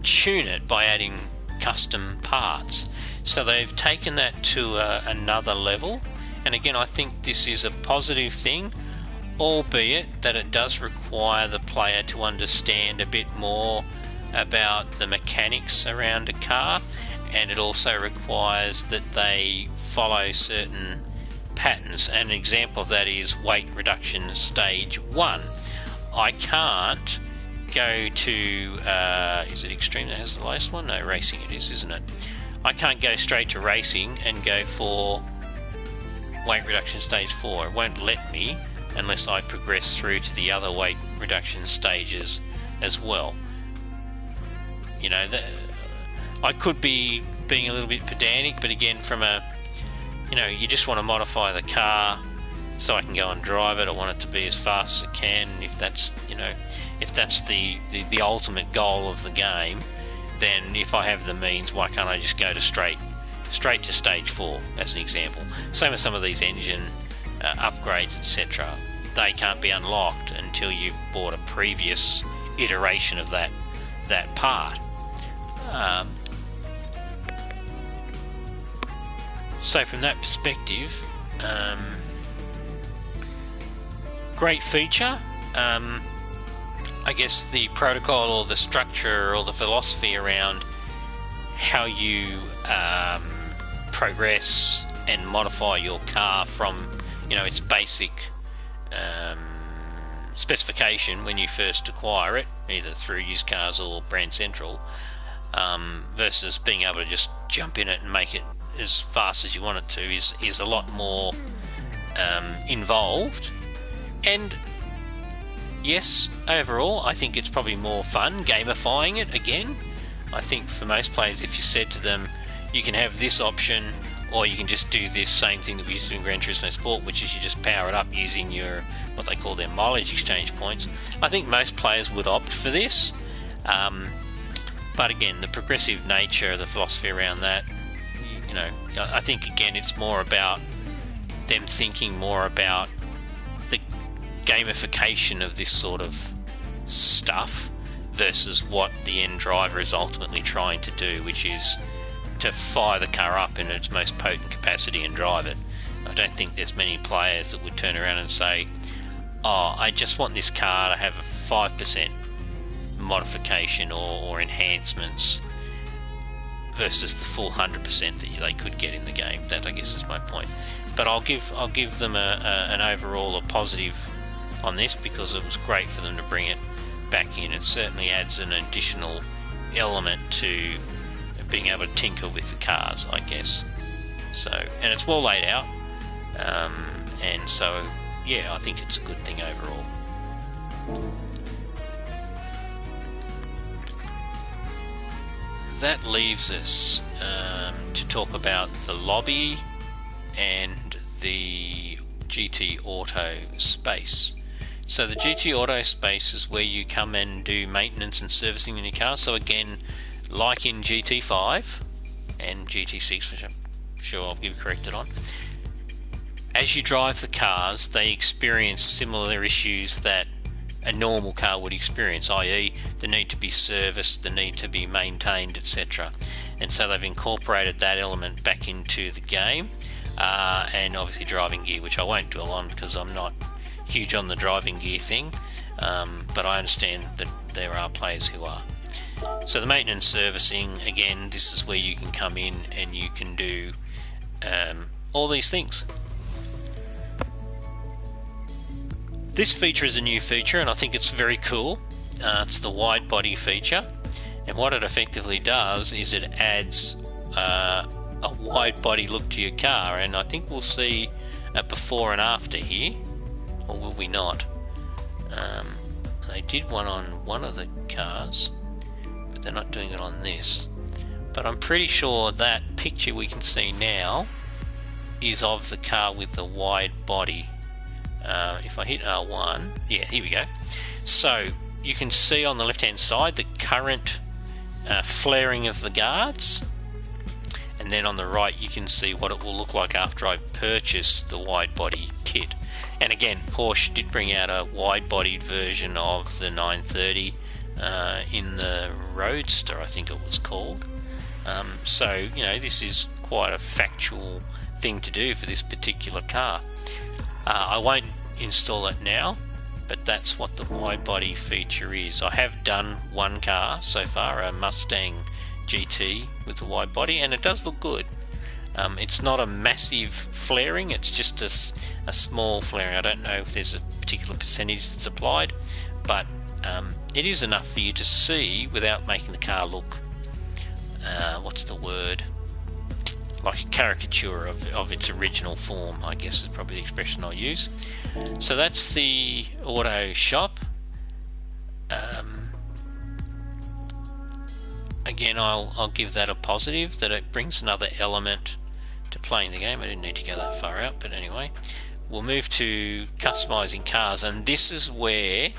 tune it by adding custom parts. So they've taken that to another level, and again I think this is a positive thing, albeit that it does require the player to understand a bit more about the mechanics around a car, and it also requires that they follow certain patterns. An example of that is weight reduction stage 1. I can't go to is it extreme that has the last one? No, racing it is, isn't it? I can't go straight to racing and go for weight reduction stage 4. It won't let me unless I progress through to the other weight reduction stages as well. I could be being a little bit pedantic, but again, from a you just want to modify the car so I can go and drive it. I want it to be as fast as it can. If that's if that's the ultimate goal of the game, then if I have the means, why can't I just go to straight to stage 4 as an example? Same with some of these engine upgrades, etc. They can't be unlocked until you've bought a previous iteration of that part. So from that perspective, great feature. I guess the protocol or the structure or the philosophy around how you progress and modify your car from its basic specification when you first acquire it, either through used cars or Brand Central, versus being able to just jump in it and make it as fast as you want it to is a lot more involved. And yes, overall I think it's probably more fun gamifying it again. I think for most players, if you said to them you can have this option or you can just do this same thing that we used to do in Gran Turismo Sport, which is you just power it up using your, what they call their mileage exchange points. I think most players would opt for this, but again, the progressive nature, the philosophy around that, you know, I think again it's more about them thinking more about the gamification of this sort of stuff versus what the end driver is ultimately trying to do, which is to fire the car up in its most potent capacity and drive it. I don't think there's many players that would turn around and say, oh, I just want this car to have a 5% modification or enhancements versus the full 100% that they could get in the game. That, I guess, is my point. But I'll give them an overall a positive on this, because it was great for them to bring it back in. It certainly adds an additional element to being able to tinker with the cars, I guess. So, and it's well laid out, and so yeah, I think it's a good thing overall. That leaves us to talk about the lobby and the GT Auto space. So the GT Auto space is where you come and do maintenance and servicing in your car. So again, like in GT5 and GT6, which I'm sure I'll be corrected on, as you drive the cars, they experience similar issues that a normal car would experience, i.e. the need to be serviced, the need to be maintained, etc. And so they've incorporated that element back into the game, and obviously driving gear, which I won't dwell on because I'm not huge on the driving gear thing, but I understand that there are players who are. So the maintenance servicing, again, this is where you can come in and you can do all these things. This feature is a new feature and I think it's very cool. It's the wide body feature, and what it effectively does is it adds a wide body look to your car, and I think we'll see a before and after here, or will we not? They did one on one of the cars, but they're not doing it on this. But I'm pretty sure that picture we can see now is of the car with the wide body. If I hit R1, yeah, here we go. So you can see on the left hand side the current flaring of the guards, and then on the right you can see what it will look like after I purchase the wide body kit. And again, Porsche did bring out a wide bodied version of the 930 in the Roadster, I think it was called. So you know, this is quite a factual thing to do for this particular car. I won't install it now, but that's what the wide body feature is. I have done one car so far, a Mustang GT with the wide body, and it does look good. It's not a massive flaring, it's just a small flaring. I don't know if there's a particular percentage that's applied, but it is enough for you to see without making the car look, what's the word, like a caricature of its original form, I guess is probably the expression I'll use. So that's the auto shop. Again, I'll give that a positive, that it brings another element to playing the game. I didn't need to go that far out, but anyway, we'll move to customizing cars, and this is where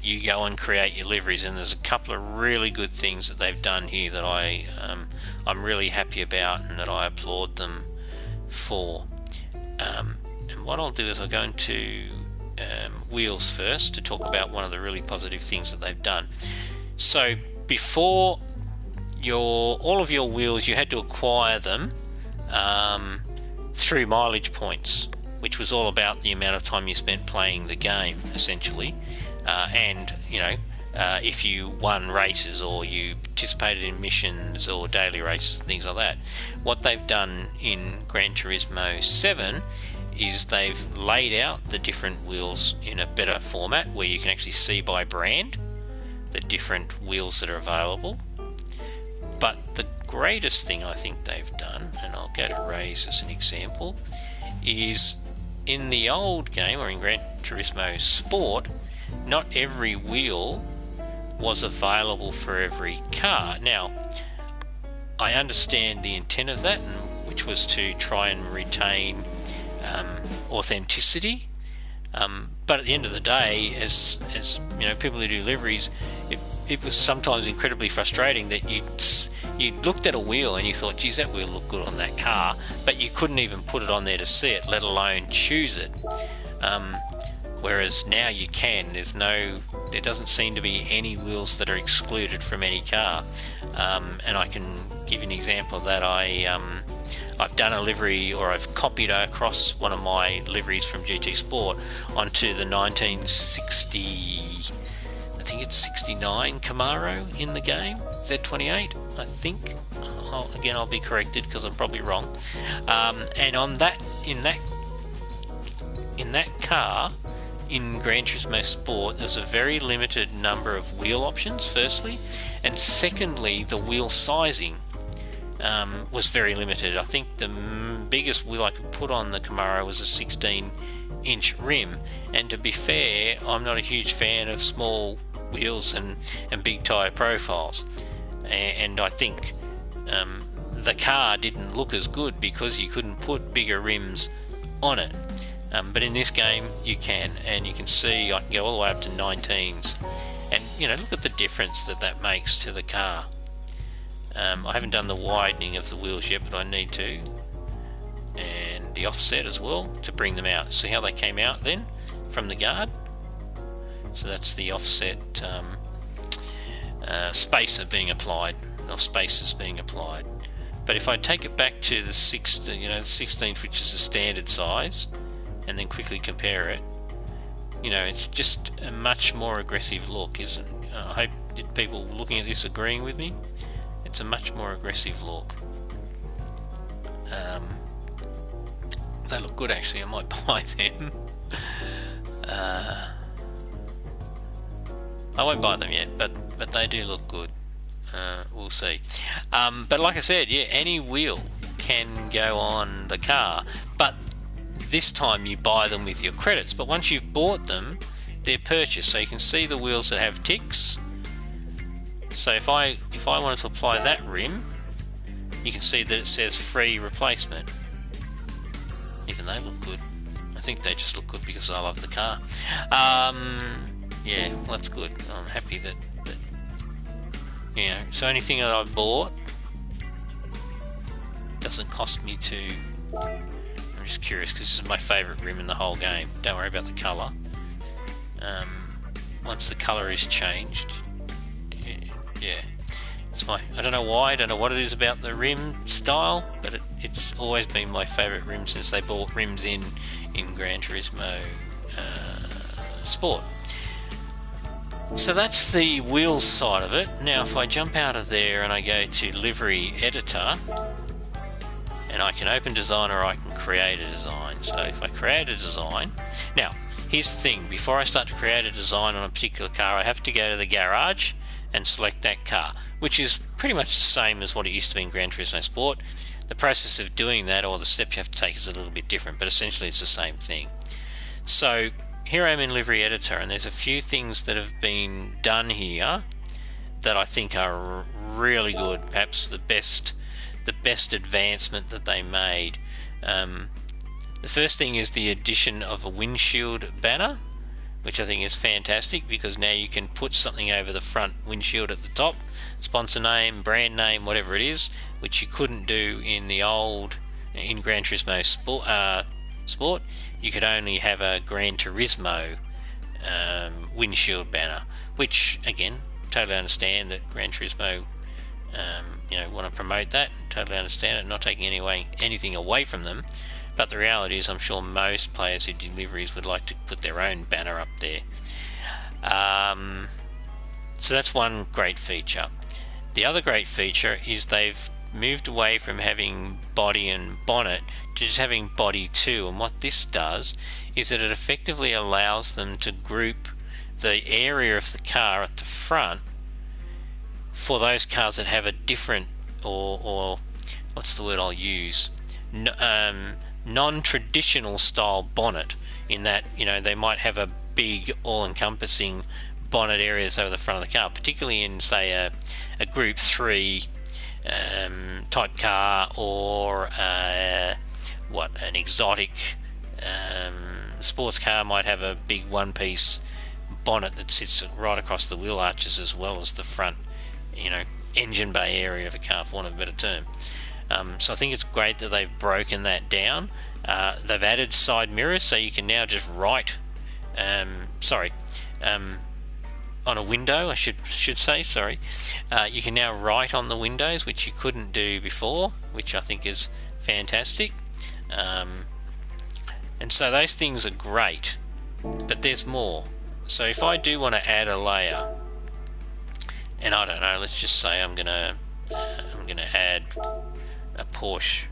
you go and create your liveries, and there's a couple of really good things that they've done here that I'm really happy about and that I applaud them for. And what I'll do is I'll go into wheels first to talk about one of the really positive things that they've done. So before, all of your wheels, you had to acquire them through mileage points, which was all about the amount of time you spent playing the game, essentially. And you know, if you won races or you participated in missions or daily races and things like that. What they've done in Gran Turismo 7 is they've laid out the different wheels in a better format where you can actually see by brand the different wheels that are available. But the greatest thing I think they've done, and I'll go to race as an example, is in the old game, or in Gran Turismo Sport, not every wheel was available for every car. Now, I understand the intent of that, which was to try and retain authenticity. But at the end of the day, as you know, people who do liveries, it was sometimes incredibly frustrating that you looked at a wheel and you thought, geez, that wheel looked good on that car, but you couldn't even put it on there to see it, let alone choose it. Whereas now you can. There doesn't seem to be any wheels that are excluded from any car. And I can give you an example of that. I've done a livery, or I've copied across one of my liveries from GT Sport onto the 1960, I think it's 69 Camaro in the game, Z28, I think. Again, I'll be corrected because I'm probably wrong. And on that, in that car, in Gran Turismo Sport, there's a very limited number of wheel options, firstly, and secondly, the wheel sizing was very limited. I think the biggest wheel I could put on the Camaro was a 16-inch rim, and to be fair, I'm not a huge fan of small wheels and big tyre profiles, and I think the car didn't look as good because you couldn't put bigger rims on it. But in this game you can, and you can see I can go all the way up to 19s, and you know, look at the difference that makes to the car. I haven't done the widening of the wheels yet, but I need to, and the offset as well to bring them out. See how they came out then from the guard? So that's the offset spacer being applied, or spaces being applied. But if I take it back to the 16th, which is the standard size, and then quickly compare it, you know, it's just a much more aggressive look, isn't it? I hope people looking at this agreeing with me. It's a much more aggressive look. They look good actually, I might buy them. I won't buy them yet, but they do look good. We'll see. But like I said, yeah, any wheel can go on the car, but this time you buy them with your credits. But once you've bought them, they're purchased. So you can see the wheels that have ticks. So if I wanted to apply that rim, you can see that it says free replacement. Even they look good. I think they just look good because I love the car. Yeah, well, that's good. I'm happy that you know, so anything that I've bought doesn't cost me to. I'm just curious because this is my favourite rim in the whole game. Don't worry about the colour. Once the colour is changed, yeah, it's my. I don't know why. I don't know what it is about the rim style, but it's always been my favourite rim since they bought rims in Gran Turismo Sport. So that's the wheels side of it. Now if I jump out of there and I go to livery editor, and I can open design or I can create a design. So if I create a design, now here's the thing, before I start to create a design on a particular car, I have to go to the garage and select that car, which is pretty much the same as what it used to be in Gran Turismo Sport. The process of doing that, or the steps you have to take, is a little bit different, but essentially it's the same thing. So here I am in livery editor, and there's a few things that have been done here that I think are really good, perhaps the best advancement that they made. The first thing is the addition of a windshield banner, which I think is fantastic, because now you can put something over the front windshield at the top, sponsor name, brand name, whatever it is, which you couldn't do in the old, in Gran Turismo Sport. You could only have a Gran Turismo windshield banner, which again, totally understand that Gran Turismo you know, want to promote that, totally understand it, not taking anything away from them, but the reality is I'm sure most players who do deliveries would like to put their own banner up there. So that's one great feature. The other great feature is they've moved away from having body and bonnet to just having body too, and what this does is that it effectively allows them to group the area of the car at the front for those cars that have a different, or what's the word I'll use, non-traditional style bonnet, in that, you know, they might have a big all-encompassing bonnet areas over the front of the car, particularly in, say, a Group 3 type car, or an exotic sports car might have a big one-piece bonnet that sits right across the wheel arches as well as the front, engine bay area of a car, for want of a better term. So I think it's great that they've broken that down. They've added side mirrors, so you can now just write, on a window, I should say, sorry. You can now write on the windows, which you couldn't do before, which I think is fantastic. And so those things are great, but there's more. So if I do want to add a layer, and I don't know, let's just say I'm gonna add a Porsche,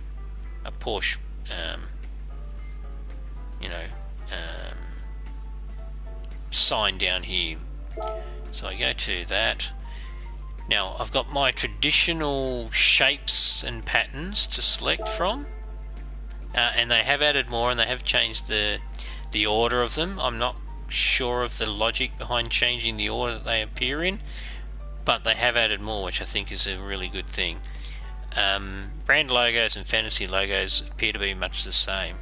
sign down here. So I go to that. Now I've got my traditional shapes and patterns to select from, and they have added more, and they have changed the order of them. I'm not sure of the logic behind changing the order that they appear in, but they have added more, which I think is a really good thing. Brand logos and fantasy logos appear to be much the same,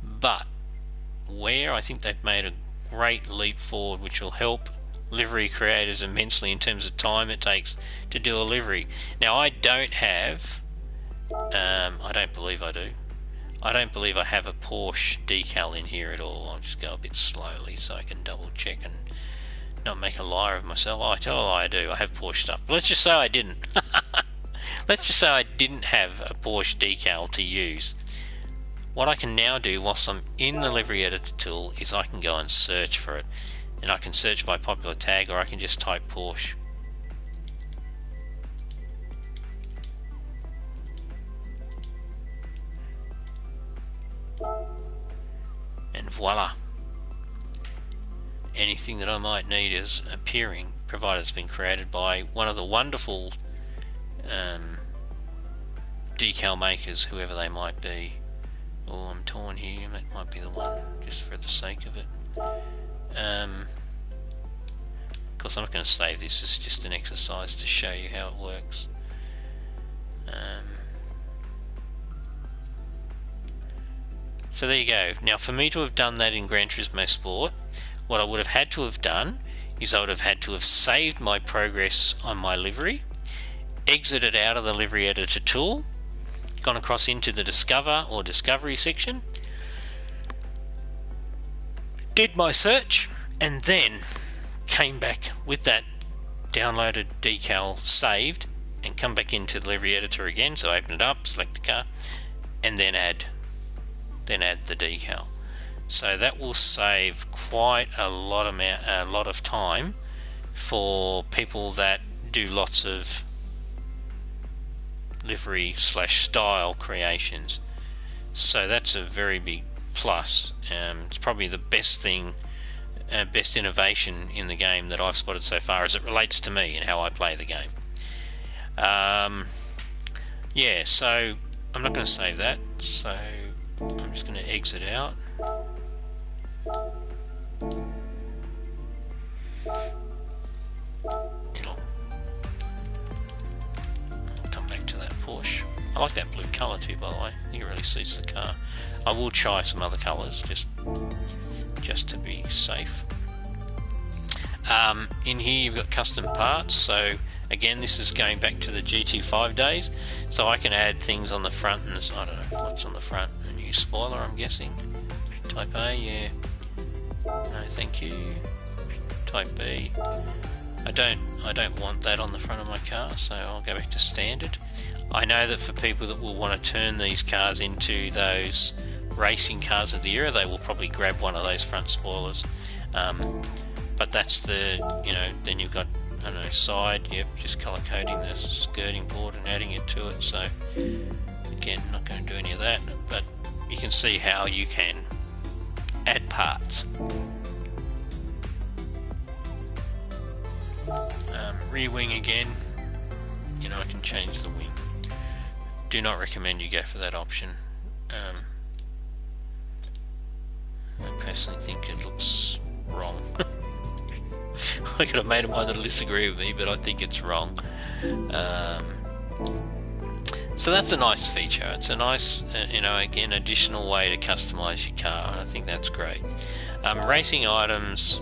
but where I think they've made a great leap forward, which will help livery creators immensely in terms of time it takes to do a livery. Now I don't have, I don't believe I do. I don't believe I have a Porsche decal in here at all. I'll just go a bit slowly so I can double check and not make a liar of myself. Oh, I tell a lie, I do. I have Porsche stuff. But let's just say I didn't. Let's just say I didn't have a Porsche decal to use. What I can now do whilst I'm in the livery editor tool is I can go and search for it. And I can search by popular tag, or I can just type Porsche. And voila, anything that I might need is appearing, provided it's been created by one of the wonderful decal makers, whoever they might be. Oh, I'm torn here, that might be the one, just for the sake of it. Of course I'm not going to save this, it's just an exercise to show you how it works. So there you go. Now for me to have done that in Gran Turismo Sport, what I would have had to have done is I would have had to have saved my progress on my livery, exited out of the livery editor tool, gone across into the Discover or Discovery section, did my search, and then came back with that downloaded decal saved and come back into the livery editor again. So open it up, select the car, and then add the decal. So that will save quite a lot of time for people that do lots of livery / style creations. So that's a very big plus. It's probably the best thing, best innovation in the game that I've spotted so far as it relates to me and how I play the game. Yeah, so I'm not going to save that, so I'm just going to exit out. I'll come back to that Porsche. I like that blue colour too, by the way. I think it really suits the car. I will try some other colours just to be safe. In here you've got custom parts, so again this is going back to the GT5 days, so I can add things on the front, and I don't know what's on the front, a new spoiler I'm guessing. Type A, yeah. No thank you. Type B. I don't want that on the front of my car, so I'll go back to standard. I know that for people that will want to turn these cars into those racing cars of the era, they will probably grab one of those front spoilers. But that's the, then you've got, I don't know, side, yep, just colour coding the skirting board and adding it to it. So again, not going to do any of that, but you can see how you can add parts. Rear wing again, I can change the wing. Do not recommend you go for that option. I personally think it looks wrong. I could have made a mind that'll disagree with me, but I think it's wrong. So that's a nice feature. It's a nice, again, additional way to customize your car, and I think that's great. Racing items,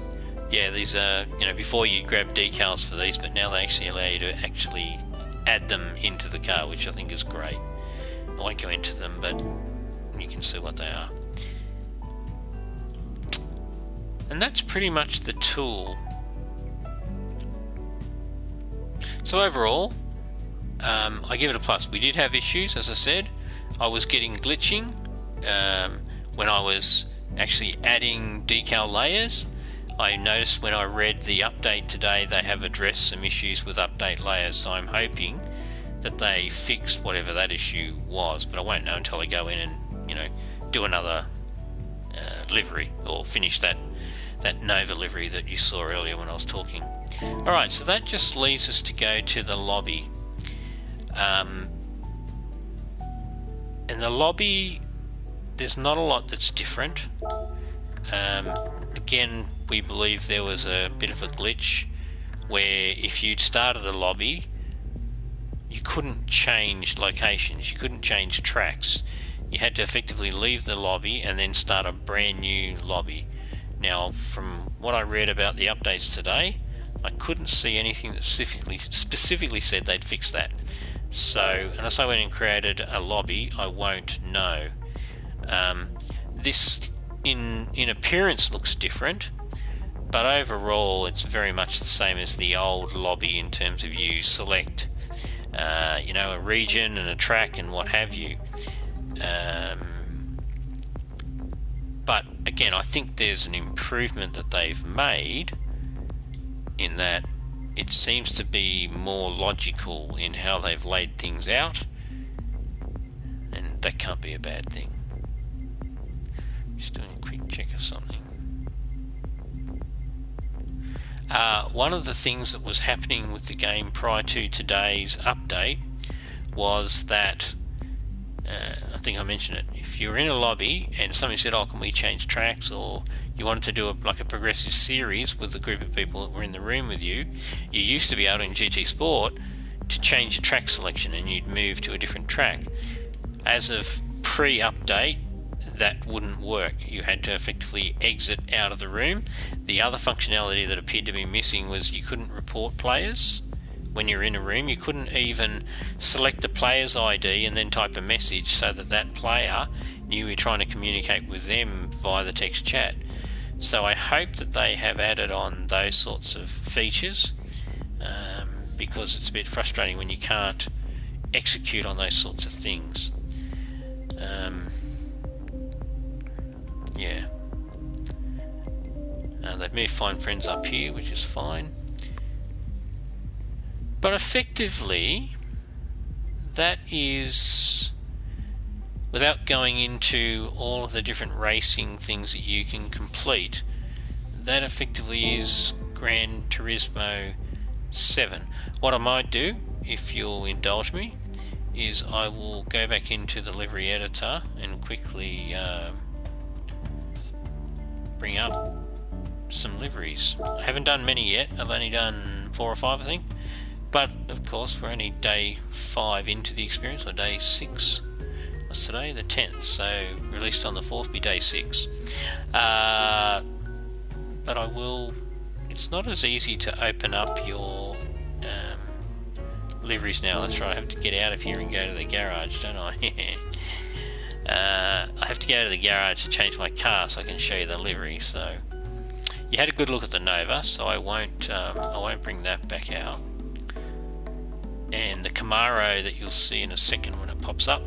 yeah, these are, before you grab decals for these, but now they actually allow you to actually add them into the car, which I think is great. I won't go into them, but you can see what they are. And that's pretty much the tool. So overall, I give it a plus. We did have issues, as I said. I was getting glitching when I was actually adding decal layers. I noticed when I read the update today, they have addressed some issues with update layers, so I'm hoping that they fixed whatever that issue was, but I won't know until I go in and do another livery, or finish that Nova livery that you saw earlier when I was talking. Alright, so that just leaves us to go to the lobby. In the lobby, there's not a lot that's different. Again, we believe there was a bit of a glitch where if you'd started a lobby, you couldn't change locations, you couldn't change tracks. You had to effectively leave the lobby and then start a brand new lobby. Now, from what I read about the updates today, I couldn't see anything that specifically said they'd fix that. So, unless I went and created a lobby, I won't know. This, in appearance, looks different, but overall it's very much the same as the old lobby in terms of you select, a region and a track and what have you. But again, I think there's an improvement that they've made in that it seems to be more logical in how they've laid things out, and that can't be a bad thing. Just doing a quick check of something. One of the things that was happening with the game prior to today's update was that I think I mentioned it. If you're in a lobby and somebody said, "Oh, can we change tracks?" or you wanted to do a progressive series with the group of people that were in the room with you, you used to be able in GT Sport to change your track selection and you'd move to a different track. As of pre-update, that wouldn't work. You had to effectively exit out of the room. The other functionality that appeared to be missing was you couldn't report players when you're in a room. You couldn't even select the player's ID and then type a message so that that player knew you were trying to communicate with them via the text chat. So I hope that they have added on those sorts of features, because it's a bit frustrating when you can't execute on those sorts of things. Yeah. They've moved Find Friends up here, which is fine. But effectively, that is, without going into all of the different racing things that you can complete, that effectively is Gran Turismo 7. What I might do, if you'll indulge me, is I will go back into the livery editor and quickly bring up some liveries. I haven't done many yet, I've only done 4 or 5 I think, but of course we're only day 5 into the experience, or day 6. What's today? The 10th, so released on the 4th be day 6. But I will, it's not as easy to open up your liveries now. That's right, I have to get out of here and go to the garage, don't I? I have to go to the garage to change my car so I can show you the livery. So you had a good look at the Nova, so I won't bring that back out. And the Camaro that you'll see in a second when it pops up,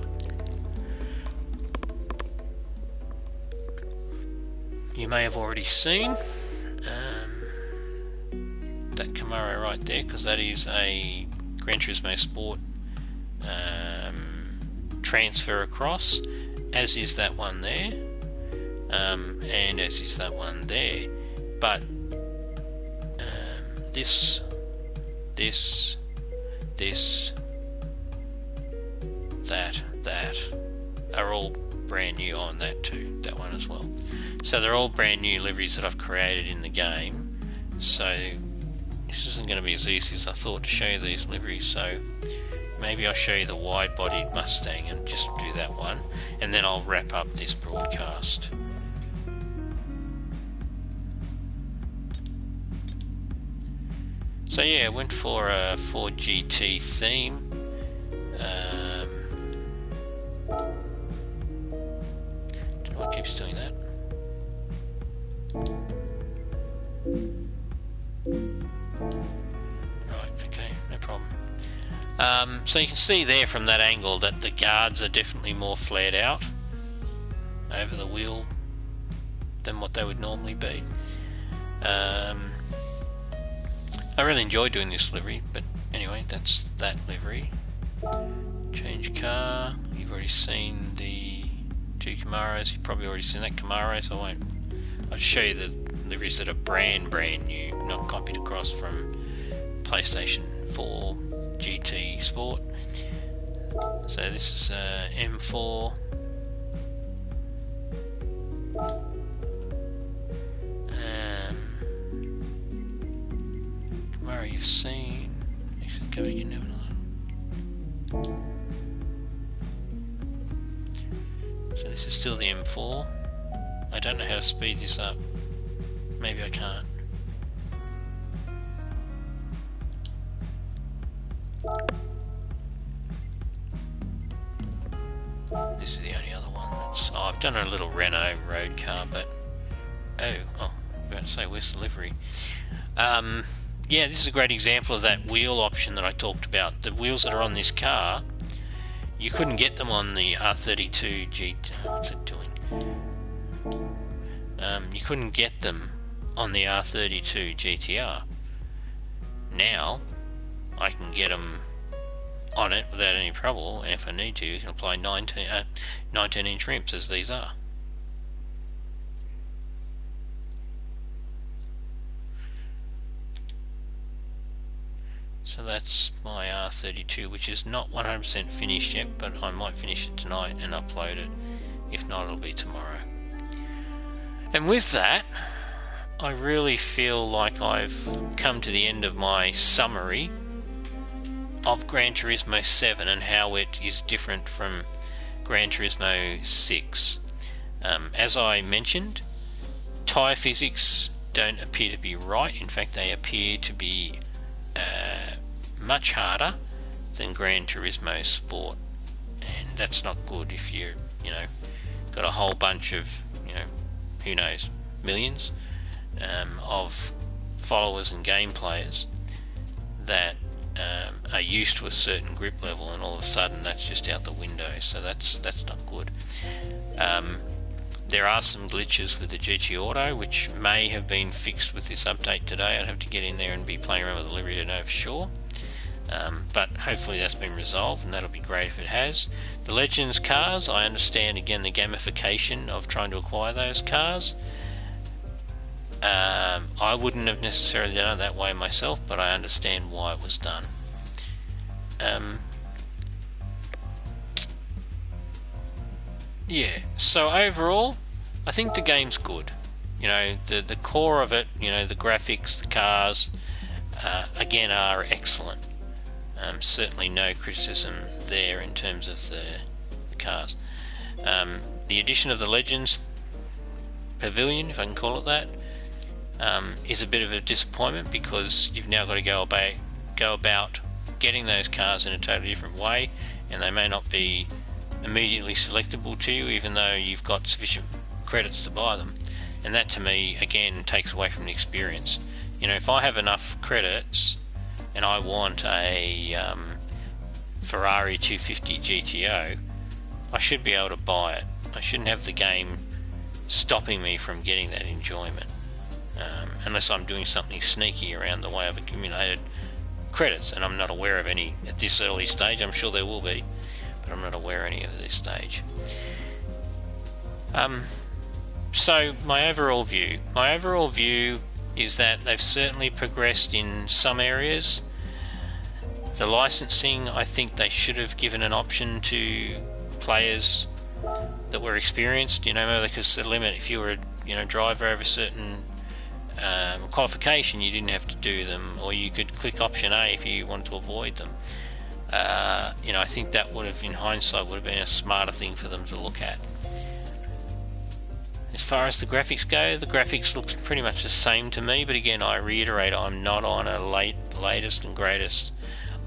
you may have already seen that Camaro right there, because that is a Gran Turismo Sport transfer across, as is that one there, and as is that one there. But this, that are all brand new on that too, that one as well. So they're all brand new liveries that I've created in the game. So this isn't going to be as easy as I thought to show you these liveries. So maybe I'll show you the wide-bodied Mustang and just do that one, and then I'll wrap up this broadcast. So yeah, I went for a Ford GT theme. Don't know what keeps doing that. Right, okay, no problem. So you can see there from that angle that the guards are definitely more flared out over the wheel than what they would normally be. I really enjoy doing this livery, but anyway, that's that livery. Change car. You've already seen the two Camaros. You've probably already seen that Camaro, so I won't. I'll show you the liveries that are brand new, not copied across from PlayStation 4 GT Sport. So this is M4. Camaro you've seen. Actually, go again now. So this is still the M4. I don't know how to speed this up. Maybe I can't. This is the only other one that's... Oh, I've done a little Renault road car, but... I'm about to say, where's the livery? Yeah, this is a great example of that wheel option that I talked about. The wheels that are on this car, you couldn't get them on the R32 GT. What's it doing? You couldn't get them on the R32 GTR. Now, I can get them on it without any trouble, and if I need to, you can apply 19-inch rims, as these are. So that's my R32, which is not 100% finished yet, but I might finish it tonight and upload it. If not, it'll be tomorrow. And with that, I really feel like I've come to the end of my summary of Gran Turismo 7 and how it is different from Gran Turismo 6. As I mentioned, tyre physics don't appear to be right. In fact, they appear to be much harder than Gran Turismo Sport, and that's not good if you're, got a whole bunch of, who knows, millions of followers and game players that are used to a certain grip level, and all of a sudden that's just out the window. So that's not good. There are some glitches with the GT Auto which may have been fixed with this update today. I'd have to get in there and be playing around with the livery to know for sure. But hopefully that's been resolved, and that'll be great if it has. The Legends cars, I understand again the gamification of trying to acquire those cars. I wouldn't have necessarily done it that way myself, but I understand why it was done. Yeah, so overall, I think the game's good. The core of it, the graphics, the cars, again, are excellent. Certainly no criticism there in terms of the cars. The addition of the Legends Pavilion, if I can call it that, is a bit of a disappointment, because you've now got to go about getting those cars in a totally different way, and they may not be immediately selectable to you, even though you've got sufficient credits to buy them. And that, to me, again, takes away from the experience. If I have enough credits and I want a Ferrari 250 GTO, I should be able to buy it. I shouldn't have the game stopping me from getting that enjoyment, unless I'm doing something sneaky around the way I've accumulated credits, and I'm not aware of any at this early stage. I'm sure there will be, but I'm not aware of any at this stage. So my overall view is that they've certainly progressed in some areas. The licensing, I think they should have given an option to players that were experienced. Maybe they could set a limit. If you were a driver over a certain qualification, you didn't have to do them, or you could click option A if you wanted to avoid them. you know, I think that would have, in hindsight, would have been a smarter thing for them to look at. As far as the graphics go, the graphics looks pretty much the same to me, but again, I reiterate, I'm not on a latest and greatest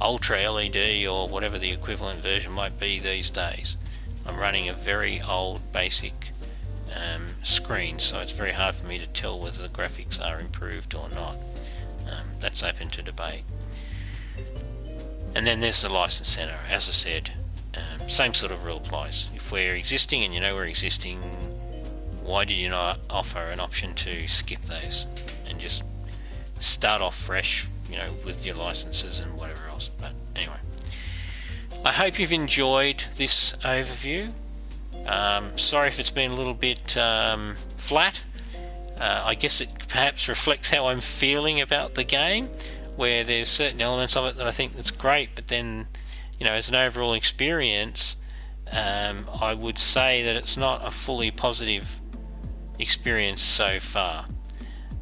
Ultra LED or whatever the equivalent version might be these days. I'm running a very old basic screen, so it's very hard for me to tell whether the graphics are improved or not. That's open to debate. And then there's the license center. As I said, same sort of rule applies. If we're existing and you know we're existing, why did you not offer an option to skip those and just start off fresh, you know, with your licenses and whatever else? But anyway, I hope you've enjoyed this overview. Sorry if it's been a little bit flat. I guess it perhaps reflects how I'm feeling about the game, where there's certain elements of it that I think that's great, but then, you know, as an overall experience, I would say that it's not a fully positive experience so far.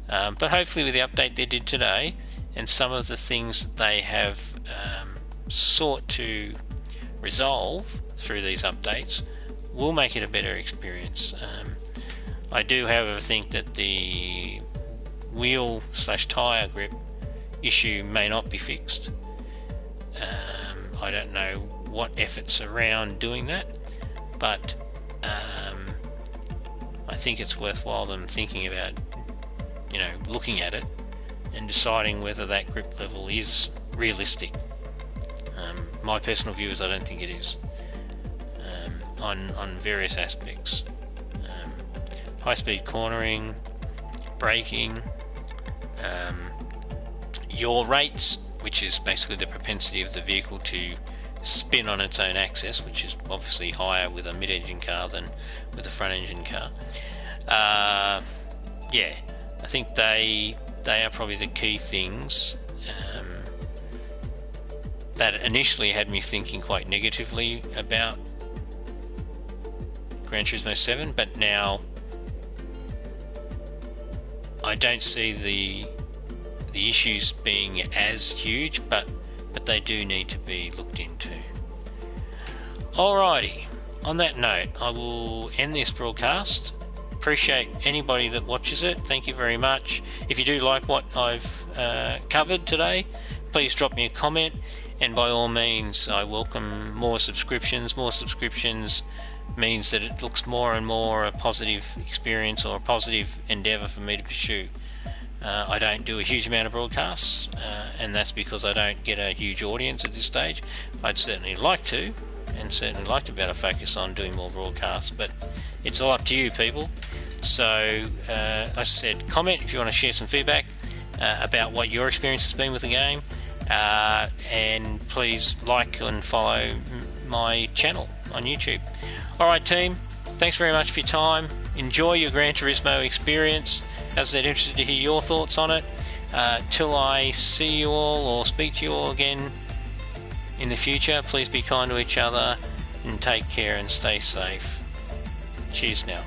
But hopefully with the update they did today and some of the things that they have sought to resolve through these updates will make it a better experience. I do, however, think that the wheel/tyre grip issue may not be fixed. I don't know what efforts around doing that, but I think it's worthwhile them thinking about, you know, looking at it and deciding whether that grip level is realistic. My personal view is I don't think it is, on various aspects. High-speed cornering, braking, yaw rates, which is basically the propensity of the vehicle to spin on its own axis, which is obviously higher with a mid-engine car than with a front-engine car. Yeah, I think they are probably the key things that initially had me thinking quite negatively about Gran Turismo 7, but now I don't see the issues being as huge, but they do need to be looked into. Alrighty, on that note, I will end this broadcast. Appreciate anybody that watches it. Thank you very much. If you do like what I've covered today, please drop me a comment, and by all means I welcome more subscriptions. More subscriptions means that it looks more and more a positive experience or a positive endeavour for me to pursue. I don't do a huge amount of broadcasts, and that's because I don't get a huge audience at this stage. I'd certainly like to, and certainly like to be able to focus on doing more broadcasts, but it's all up to you people. So, as I said, comment if you want to share some feedback about what your experience has been with the game, and please like and follow my channel on YouTube. Alright team, thanks very much for your time. Enjoy your Gran Turismo experience. As I said, interested to hear your thoughts on it. Till I see you all or speak to you all again in the future, please be kind to each other and take care and stay safe. Cheers now.